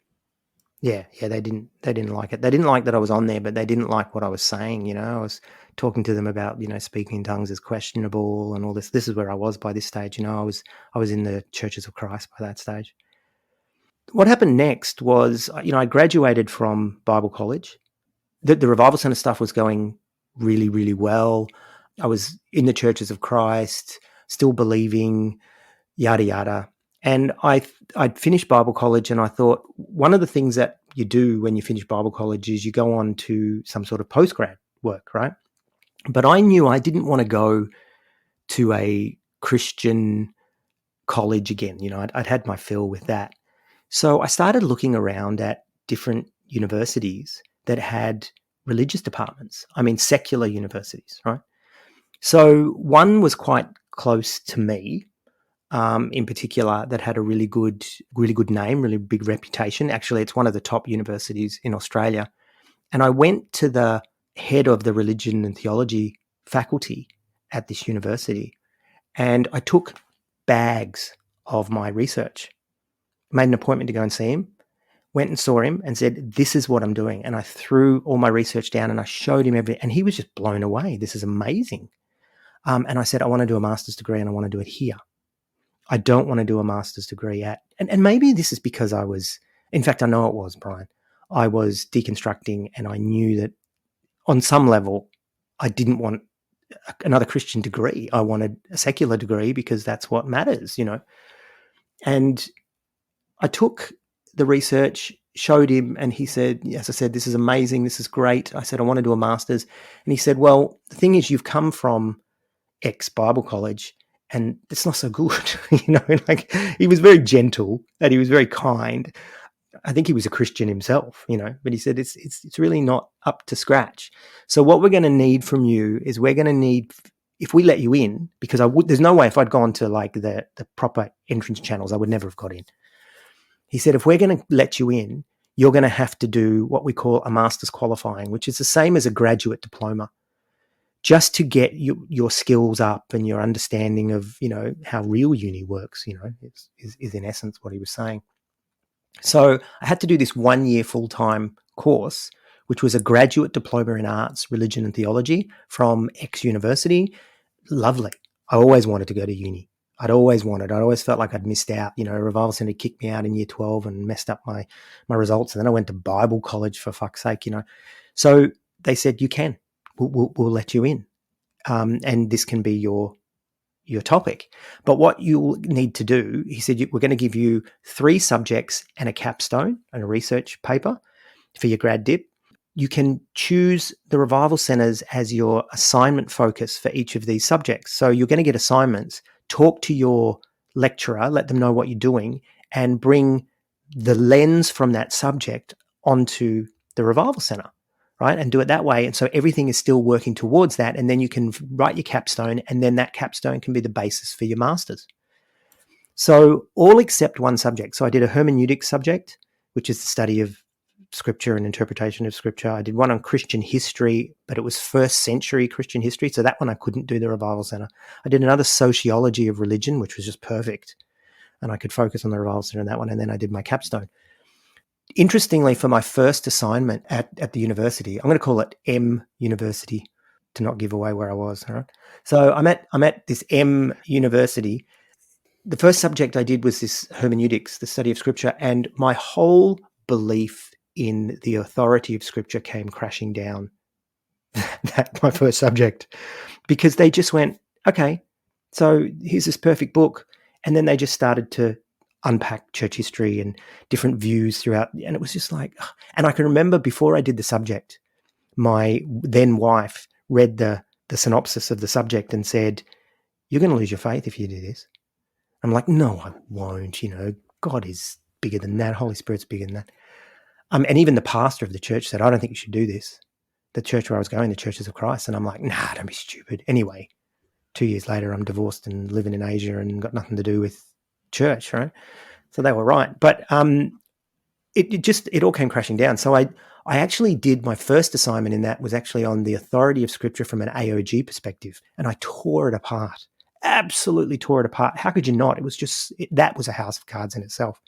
Yeah, they didn't like it. They didn't like that I was on there, but they didn't like what I was saying. You know, I was talking to them about, you know, speaking in tongues is questionable and all this. This is where I was by this stage. You know, I was in the Churches of Christ by that stage. What happened next was, you know, I graduated from Bible college. The Revival Center stuff was going really, really well. I was in the Churches of Christ, still believing, yada yada. And I'd finished Bible college, and I thought one of the things that you do when you finish Bible college is you go on to some sort of postgrad work, right? But I knew I didn't want to go to a Christian college again. You know, I'd had my fill with that. So I started looking around at different universities that had religious departments. I mean, secular universities, right? So one was quite close to me, in particular, that had a really good name, really big reputation. Actually, it's one of the top universities in Australia. And I went to the head of the religion and theology faculty at this university, and I took bags of my research, made an appointment to go and see him, went and saw him and said, "This is what I'm doing." And I threw all my research down and I showed him everything. And he was just blown away. This is amazing. And I said, "I want to do a master's degree and I want to do it here. I don't want to do a master's degree at," and maybe this is because I was, in fact, I know it was, Brian. I was deconstructing and I knew that on some level, I didn't want another Christian degree. I wanted a secular degree because that's what matters, you know. And I took the research, showed him, and he said, as I said, "This is amazing. This is great." I said, "I want to do a master's." And he said, "Well, the thing is, you've come from X Bible college and it's not so good." You know, like he was very gentle and he was very kind. I think he was a Christian himself, you know, but he said it's really not up to scratch. So what we're going to need from you is we're going to need, if we let you in, because there's no way if I'd gone to like the proper entrance channels, I would never have got in. He said, if we're going to let you in, you're going to have to do what we call a master's qualifying, which is the same as a graduate diploma, just to get your skills up and your understanding of, you know, how real uni works, you know, is in essence what he was saying. So I had to do this 1 year full-time course, which was a graduate diploma in arts, religion and theology from X university. Lovely. I always wanted to go to uni. I'd always felt like I'd missed out. You know, Revival Centre kicked me out in year 12 and messed up my results. And then I went to Bible college, for fuck's sake, you know. So they said, "You can. We'll let you in. And this can be your topic. But what you'll need to do," he said, "we're going to give you 3 subjects and a capstone and a research paper for your grad dip. You can choose the revival centers as your assignment focus for each of these subjects. So you're going to get assignments, talk to your lecturer, let them know what you're doing, and bring the lens from that subject onto the revival center, right? And do it that way. And so everything is still working towards that. And then you can write your capstone, and then that capstone can be the basis for your master's." So all except one subject. So I did a hermeneutic subject, which is the study of scripture and interpretation of scripture. I did one on Christian history, but it was first century Christian history. So that one I couldn't do the Revival Center. I did another sociology of religion, which was just perfect. And I could focus on the Revival Center in that one. And then I did my capstone. Interestingly, for my first assignment at the university, I'm going to call it M University to not give away where I was. All right? So I'm at this M University. The first subject I did was this hermeneutics, the study of scripture, and my whole belief in the authority of scripture came crashing down. That my first subject, because they just went, "Okay, so here's this perfect book," and then they just started to unpack church history and different views throughout, and it was just like, and I can remember before I did the subject, my then wife read the synopsis of the subject and said, "You're going to lose your faith if you do this." I'm like, "No, I won't. You know, God is bigger than that. Holy Spirit's bigger than that." And even the pastor of the church said, "I don't think you should do this." The church where I was going, the Churches of Christ. And I'm like, "Nah, don't be stupid." Anyway, 2 years later, I'm divorced and living in Asia and got nothing to do with church, right? So they were right. But it all came crashing down. So I actually did my first assignment in that was actually on the authority of scripture from an AOG perspective, and I tore it apart. Absolutely tore it apart. How could you not? It was just that was a house of cards in itself.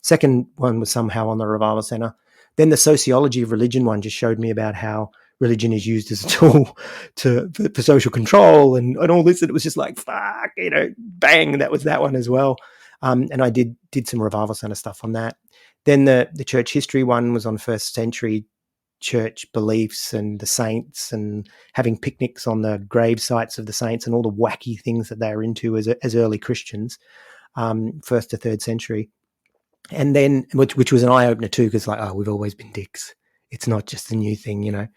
Second one was somehow on the Revival Center. Then the sociology of religion one just showed me about how religion is used as a tool for social control and all this. And it was just like, fuck, bang, that was that one as well. And I did some Revival Center stuff on that. Then the church history one was on first century church beliefs and the saints and having picnics on the grave sites of the saints and all the wacky things that they were into as early Christians, first to third century. And then, which was an eye opener too, because like, oh, we've always been dicks. It's not just a new thing,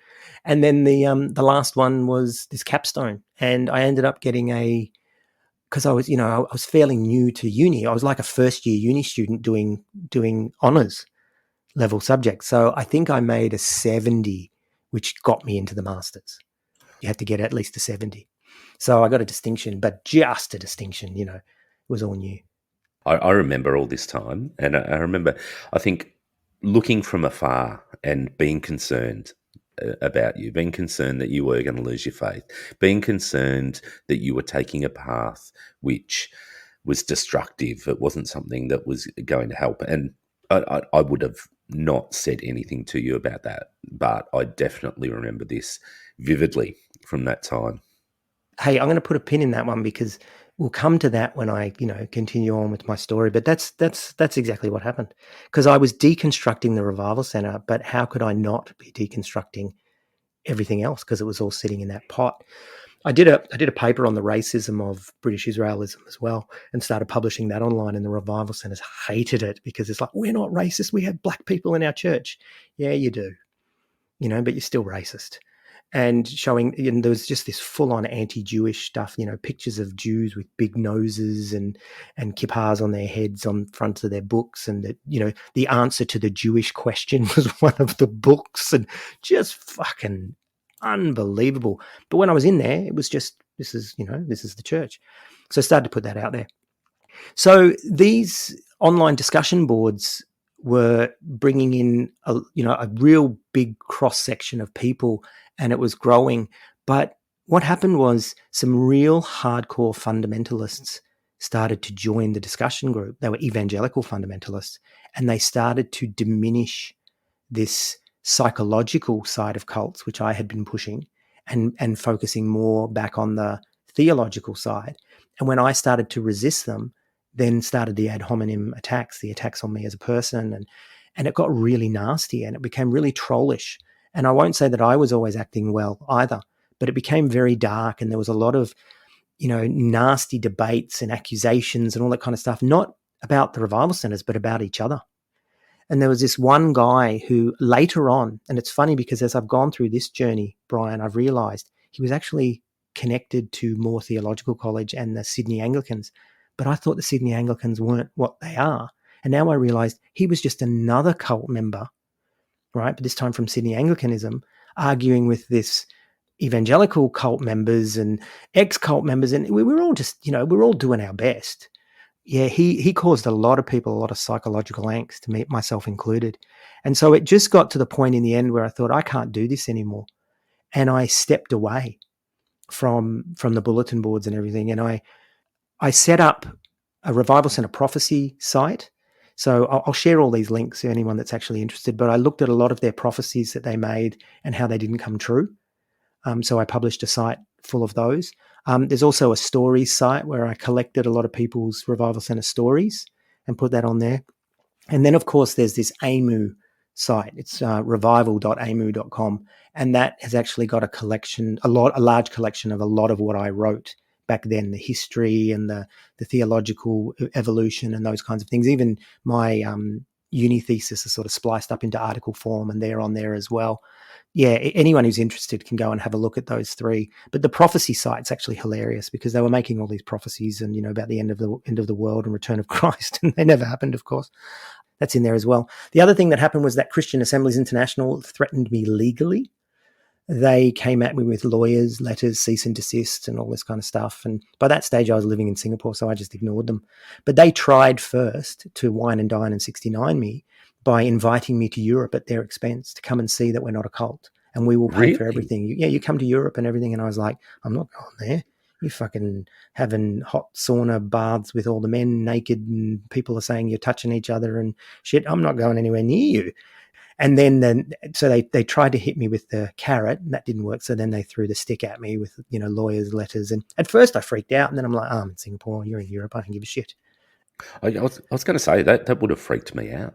And then the last one was this capstone, and I ended up getting because I was, I was fairly new to uni. I was like a first year uni student doing honors level subjects. So I think I made a 70, which got me into the masters. You had to get at least a 70. So I got a distinction, but just a distinction, it was all new. I remember all this time, and I remember, I think, looking from afar and being concerned about you, being concerned that you were going to lose your faith, being concerned that you were taking a path which was destructive. It wasn't something that was going to help. And I would have not said anything to you about that, but I definitely remember this vividly from that time. Hey, I'm going to put a pin in that one because we'll come to that when I, continue on with my story. But that's exactly what happened, because I was deconstructing the Revival Center, but how could I not be deconstructing everything else? Because it was all sitting in that pot. I did a paper on the racism of British Israelism as well, and started publishing that online. And the Revival Centers hated it because it's like, we're not racist. We have black people in our church. Yeah, you do, but you're still racist. And showing, there was just this full-on anti-Jewish stuff, pictures of Jews with big noses and kippahs on their heads on front of their books, and that, the answer to the Jewish question was one of the books, and just fucking unbelievable. But when I was in there, it was just, this is the church. So I started to put that out there. So these online discussion boards were bringing in a real big cross section of people, and it was growing. But what happened was some real hardcore fundamentalists started to join the discussion group. They were evangelical fundamentalists, and they started to diminish this psychological side of cults, which I had been pushing, and focusing more back on the theological side. And when I started to resist them, then started the ad hominem attacks, the attacks on me as a person, and it got really nasty, and it became really trollish. And I won't say that I was always acting well either, but it became very dark, and there was a lot of, nasty debates and accusations and all that kind of stuff, not about the revival centers, but about each other. And there was this one guy who later on, and it's funny because as I've gone through this journey, Brian, I've realized he was actually connected to Moore Theological College and the Sydney Anglicans. But I thought the Sydney Anglicans weren't what they are. And now I realized he was just another cult member, right? But this time from Sydney Anglicanism, arguing with this evangelical cult members and ex-cult members. And we were all just, we're all doing our best. Yeah, he caused a lot of people a lot of psychological angst, to me, myself included. And so it just got to the point in the end where I thought, I can't do this anymore. And I stepped away from the bulletin boards and everything. And I set up a Revival Center prophecy site. So I'll share all these links to anyone that's actually interested. But I looked at a lot of their prophecies that they made and how they didn't come true. So I published a site full of those. There's also a stories site where I collected a lot of people's Revival Center stories and put that on there. And then, of course, there's this AMU site. It's revival.amu.com. And that has actually got a large collection of a lot of what I wrote back then, the history and the theological evolution and those kinds of things. Even my uni thesis is sort of spliced up into article form, and they're on there as well. Yeah, anyone who's interested can go and have a look at those three. But the prophecy site's actually hilarious because they were making all these prophecies and, about the end of the world and return of Christ, and they never happened, of course. That's in there as well. The other thing that happened was that Christian Assemblies International threatened me legally. they came at me with lawyers, letters, cease and desist, and all this kind of stuff. And by that stage, I was living in Singapore, so I just ignored them. But they tried first to wine and dine and 69 me by inviting me to Europe at their expense to come and see that we're not a cult and we will pay for Really? everything. Yeah, you come to Europe and everything. And I was like, I'm not going there. You fucking having hot sauna baths with all the men naked and people are saying you're touching each other and shit. I'm not going anywhere near you. And then so they tried to hit me with the carrot, and that didn't work. So then they threw the stick at me with, lawyers' letters. And at first I freaked out, and then I'm like, oh, I'm in Singapore, you're in Europe, I don't give a shit. I was going to say that would have freaked me out.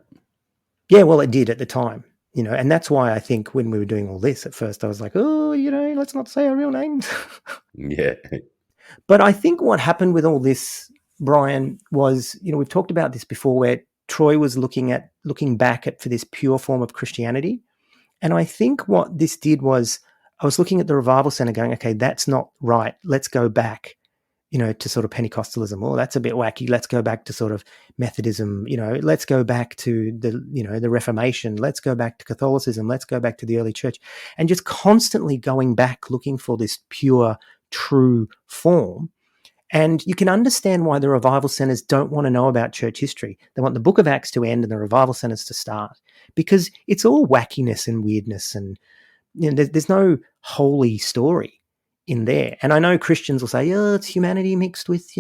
Yeah, well, it did at the time, and that's why I think when we were doing all this at first, I was like, oh, let's not say our real names. Yeah. But I think what happened with all this, Brian, was, we've talked about this before, where Troy was looking back at for this pure form of Christianity. And I think what this did was I was looking at the revival center going, okay, that's not right. Let's go back, to sort of Pentecostalism. Oh, that's a bit wacky. Let's go back to sort of Methodism, let's go back to the Reformation. Let's go back to Catholicism. Let's go back to the early church, and just constantly going back, looking for this pure, true form. And you can understand why the revival centers don't want to know about church history. They want the book of Acts to end and the revival centers to start, because it's all wackiness and weirdness, and there's no holy story in there. And I know Christians will say, oh, it's humanity mixed with,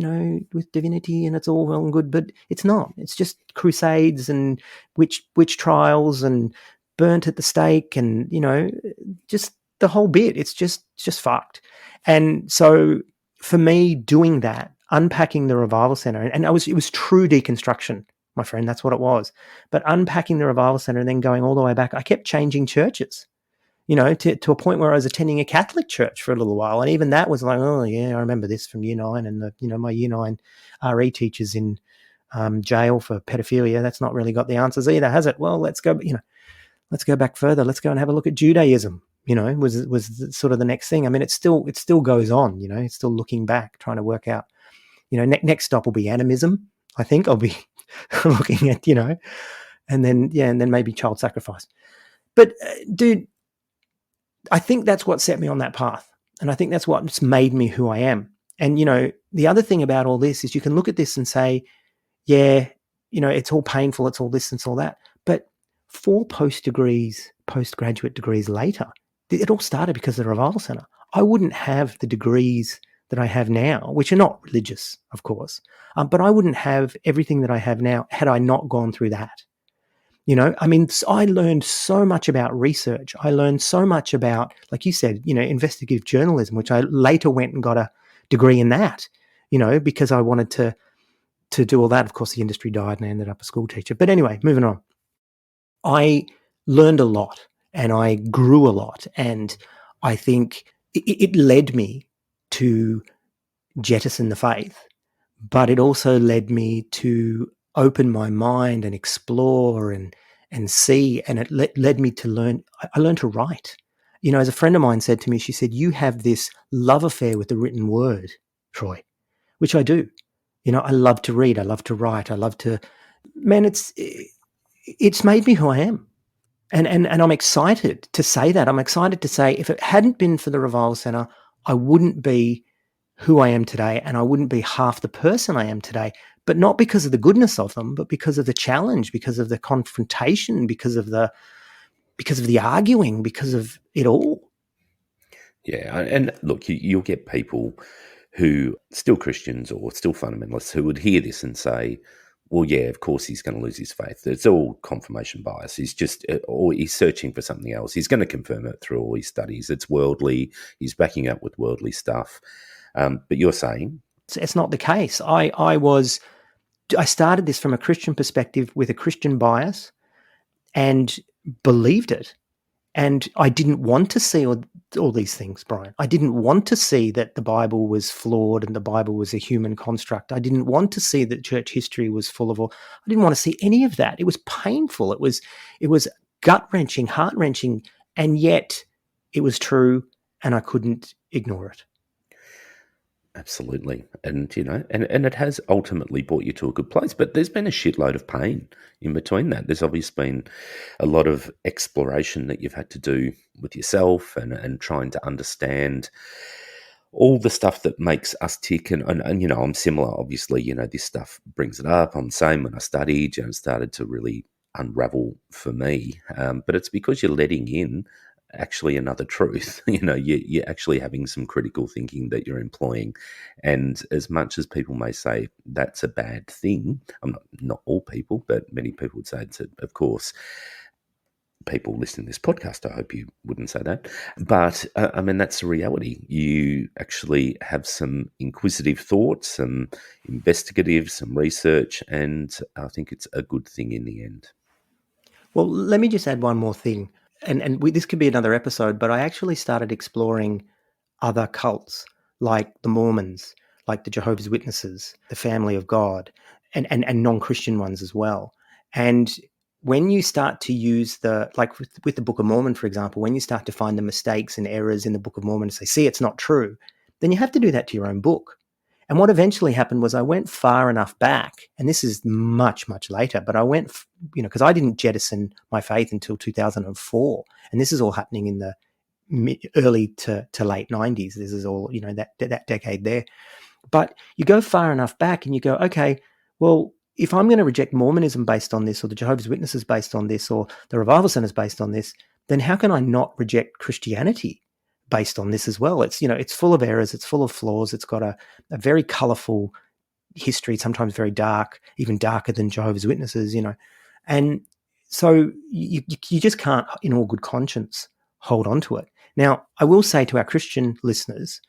with divinity, and it's all well and good, but it's not. It's just crusades and witch trials and burnt at the stake and, just the whole bit. It's just fucked. And so for me, doing that, unpacking the revival center, and it was true deconstruction, my friend, that's what it was. But unpacking the revival center and then going all the way back, I kept changing churches, to a point where I was attending a Catholic church for a little while. And even that was like, oh yeah, I remember this from year 9, and my year 9 RE teacher's in jail for pedophilia. That's not really got the answers either, has it? Well, let's go back further. Let's go and have a look at Judaism. Was sort of the next thing. I mean, it still goes on. It's still looking back, trying to work out. Next stop will be animism. I think I'll be looking at, and then maybe child sacrifice. But dude, I think that's what set me on that path, and I think that's what's made me who I am. And the other thing about all this is you can look at this and say, yeah, it's all painful, it's all this and it's all that, but 4 postgraduate degrees later, it all started because of the Revival Center. I wouldn't have the degrees that I have now, which are not religious, of course, but I wouldn't have everything that I have now had I not gone through that. I mean, I learned so much about research. I learned so much about, like you said, investigative journalism, which I later went and got a degree in that, because I wanted to do all that. Of course, the industry died and I ended up a school teacher. But anyway, moving on. I learned a lot and I grew a lot. And I think it led me to jettison the faith, but it also led me to open my mind and explore and see. And it led me to learn. I learned to write. As a friend of mine said to me, she said, you have this love affair with the written word, Troy, which I do. I love to read. I love to write. I love to, man, it's made me who I am. And I'm excited to say that. I'm excited to say if it hadn't been for the Revival Center, I wouldn't be who I am today, and I wouldn't be half the person I am today. But not because of the goodness of them, but because of the challenge, because of the confrontation, because of the arguing, because of it all. Yeah, and look, you'll get people who still Christians or still fundamentalists who would hear this and say, well, yeah, of course he's going to lose his faith. It's all confirmation bias. He's just, or he's searching for something else. He's going to confirm it through all his studies. It's worldly. He's backing up with worldly stuff. But you're saying? It's not the case. I started this from a Christian perspective with a Christian bias and believed it. And I didn't want to see all these things, Brian. I didn't want to see that the Bible was flawed and the Bible was a human construct. I didn't want to see that church history was full of all. I didn't want to see any of that. It was painful. It was gut-wrenching, heart-wrenching, and yet it was true and I couldn't ignore it. Absolutely. And, and it has ultimately brought you to a good place. But there's been a shitload of pain in between that. There's obviously been a lot of exploration that you've had to do with yourself and trying to understand all the stuff that makes us tick. And I'm similar, obviously, this stuff brings it up. I'm the same when I studied, it started to really unravel for me. But it's because you're letting in actually another truth. You're actually having some critical thinking that you're employing. And as much as people may say that's a bad thing, I'm not all people, but many people would say it's, of course, people listening to this podcast, I hope you wouldn't say that. But I mean, that's the reality. You actually have some inquisitive thoughts, some investigative, some research, and I think it's a good thing in the end. Well, let me just add one more thing, this could be another episode, but I actually started exploring other cults like the Mormons, like the Jehovah's Witnesses, the Family of God, and non-Christian ones as well. And when you start to use like with the Book of Mormon, for example, when you start to find the mistakes and errors in the Book of Mormon and say, see, it's not true, then you have to do that to your own book. And what eventually happened was I went far enough back, and this is much, much later, but I went, because I didn't jettison my faith until 2004. And this is all happening in the early to late 90s. This is all, that decade there. But you go far enough back and you go, okay, well, if I'm going to reject Mormonism based on this, or the Jehovah's Witnesses based on this, or the Revival Centers based on this, then how can I not reject Christianity based on this as well? It's full of errors, it's full of flaws, it's got a very colorful history, sometimes very dark, even darker than Jehovah's Witnesses, and so you just can't, in all good conscience, hold on to it. Now, I will say to our Christian listeners,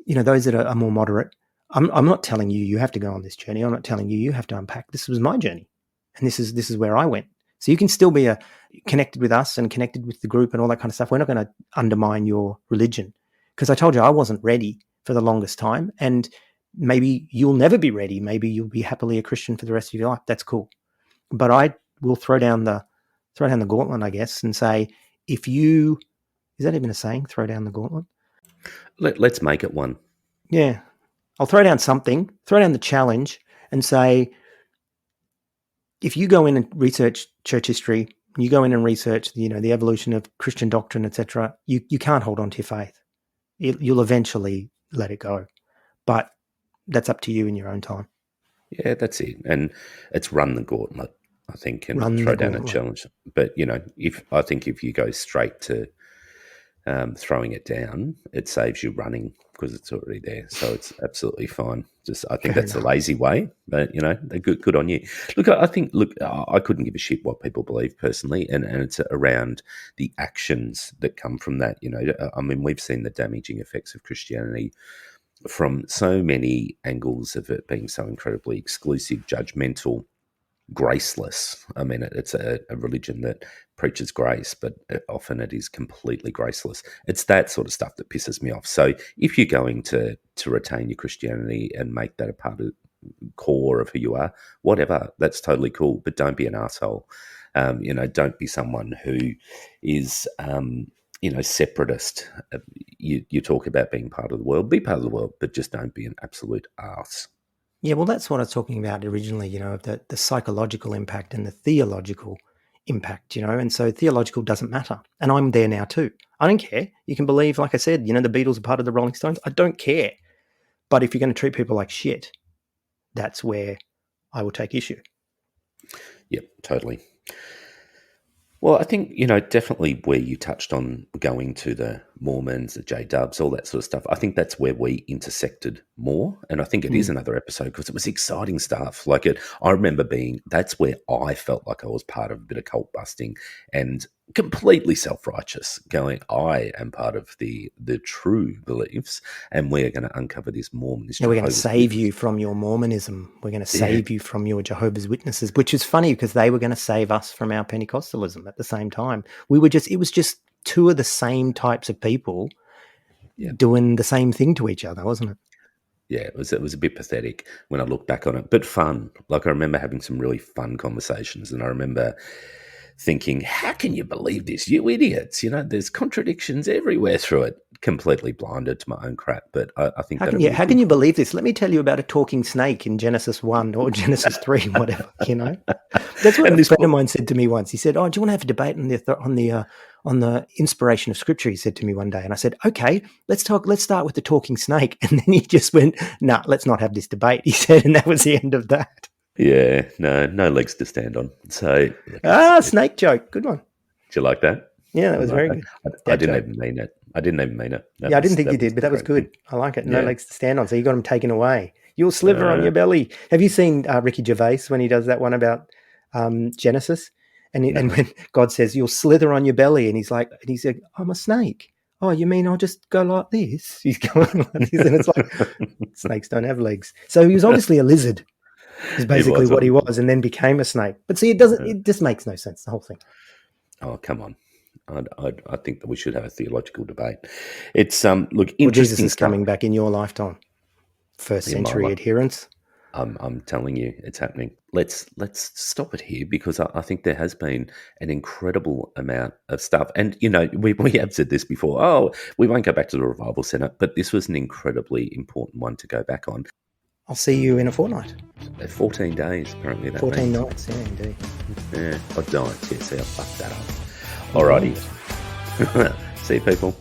those that are more moderate, I'm not telling you you have to go on this journey. I'm not telling you you have to unpack. This was my journey, and this is where I went. So you can still be connected with us and connected with the group and all that kind of stuff. We're not going to undermine your religion, because I told you I wasn't ready for the longest time, and maybe you'll never be ready. Maybe you'll be happily a Christian for the rest of your life. That's cool. But I will throw down the gauntlet, I guess, and say, if you, is that even a saying? Throw down the gauntlet? Let's make it one. Yeah. I'll throw down something, throw down the challenge, and say, if you go in and research church history, you go in and research, the evolution of Christian doctrine, etc., you can't hold on to your faith. You'll eventually let it go. But that's up to you in your own time. Yeah, that's it. And it's run the gauntlet, I think, and Run the throw down a gauntlet. challenge. But if you go straight to throwing it down, it saves you running because it's already there. So it's absolutely fine. I think Fair that's the enough. lazy way, but they're good on you. Look, I think, I couldn't give a shit what people believe personally, and it's around the actions that come from that. I mean, we've seen the damaging effects of Christianity from so many angles of it being so incredibly exclusive, judgmental, graceless. I mean, it's a religion that preaches grace, but often it is completely graceless. It's that sort of stuff that pisses me off. So if you're going to retain your Christianity and make that a part of core of who you are, whatever, that's totally cool. But don't be an asshole. Don't be someone who is separatist. You talk about being part of the world, be part of the world, but just don't be an absolute ass. Yeah, well, that's what I was talking about originally, the psychological impact and the theological impact, and so theological doesn't matter. And I'm there now too. I don't care. You can believe, like I said, the Beatles are part of the Rolling Stones. I don't care. But if you're going to treat people like shit, that's where I will take issue. Yep, totally. Well, I think, definitely where you touched on going to the Mormons, the J Dubs, all that sort of stuff, I think that's where we intersected more. And I think it is Mm. another episode because it was exciting stuff. I remember that's where I felt like I was part of a bit of cult busting and completely self-righteous, going, I am part of the true beliefs, and we're going to uncover this Mormon, this Yeah, we're going to Jehovah's save Witness. you from your Mormonism. We're going to Yeah, save you from your Jehovah's Witnesses, which is funny because they were going to save us from our Pentecostalism at the same time. It was just two of the same types of people yeah. doing the same thing to each other, wasn't it? Yeah, it was a bit pathetic when I look back on it, but fun. Like I remember having some really fun conversations, and I remember thinking, how can you believe this, you idiots? There's contradictions everywhere through it. Completely blinded to my own crap, but I think that'll be a How good. can you believe this? Let me tell you about a talking snake in Genesis 1 or Genesis 3, whatever, That's what And a this friend of book, mine said to me once. He said, "Oh, do you want to have a debate on the inspiration of Scripture?" He said to me one day, and I said, "Okay, let's talk. Let's start with the talking snake." And then he just went, "Nah, let's not have this debate." He said, and that was the end of that. yeah, no legs to stand on. So look, it's. Snake joke, good one. Do you like that? Yeah, that You was like very that? good. I Dad didn't joke. even mean it. I didn't even mean it. Yeah, I didn't think you That was did, but the that was great thing. good. I like it. No Yeah. legs to stand on. So you got them taken away. You'll slither on Uh, your belly. Have you seen Ricky Gervais when he does that one about Genesis? And no. when God says you'll slither on your belly, and he's like, I'm a snake. Oh, you mean I'll just go like this? He's going like this, and it's like snakes don't have legs. So he was obviously a lizard. Is He basically was. what he was, and then became a snake. But see, it doesn't. It just makes no sense. The whole thing. Oh, come on. I think that we should have a theological debate. It's look, Well, Jesus interesting is stuff coming back in your lifetime. First in my century life. adherents. I'm telling you, it's happening. Let's stop it here because I think there has been an incredible amount of stuff. And we have said this before. Oh, we won't go back to the revival center, but this was an incredibly important one to go back on. I'll see you in a fortnight. 14 days, apparently that 14 means. nights, yeah, indeed. Yeah, or nights. Yeah, see, I fucked that up. Right. Alrighty. See you, people.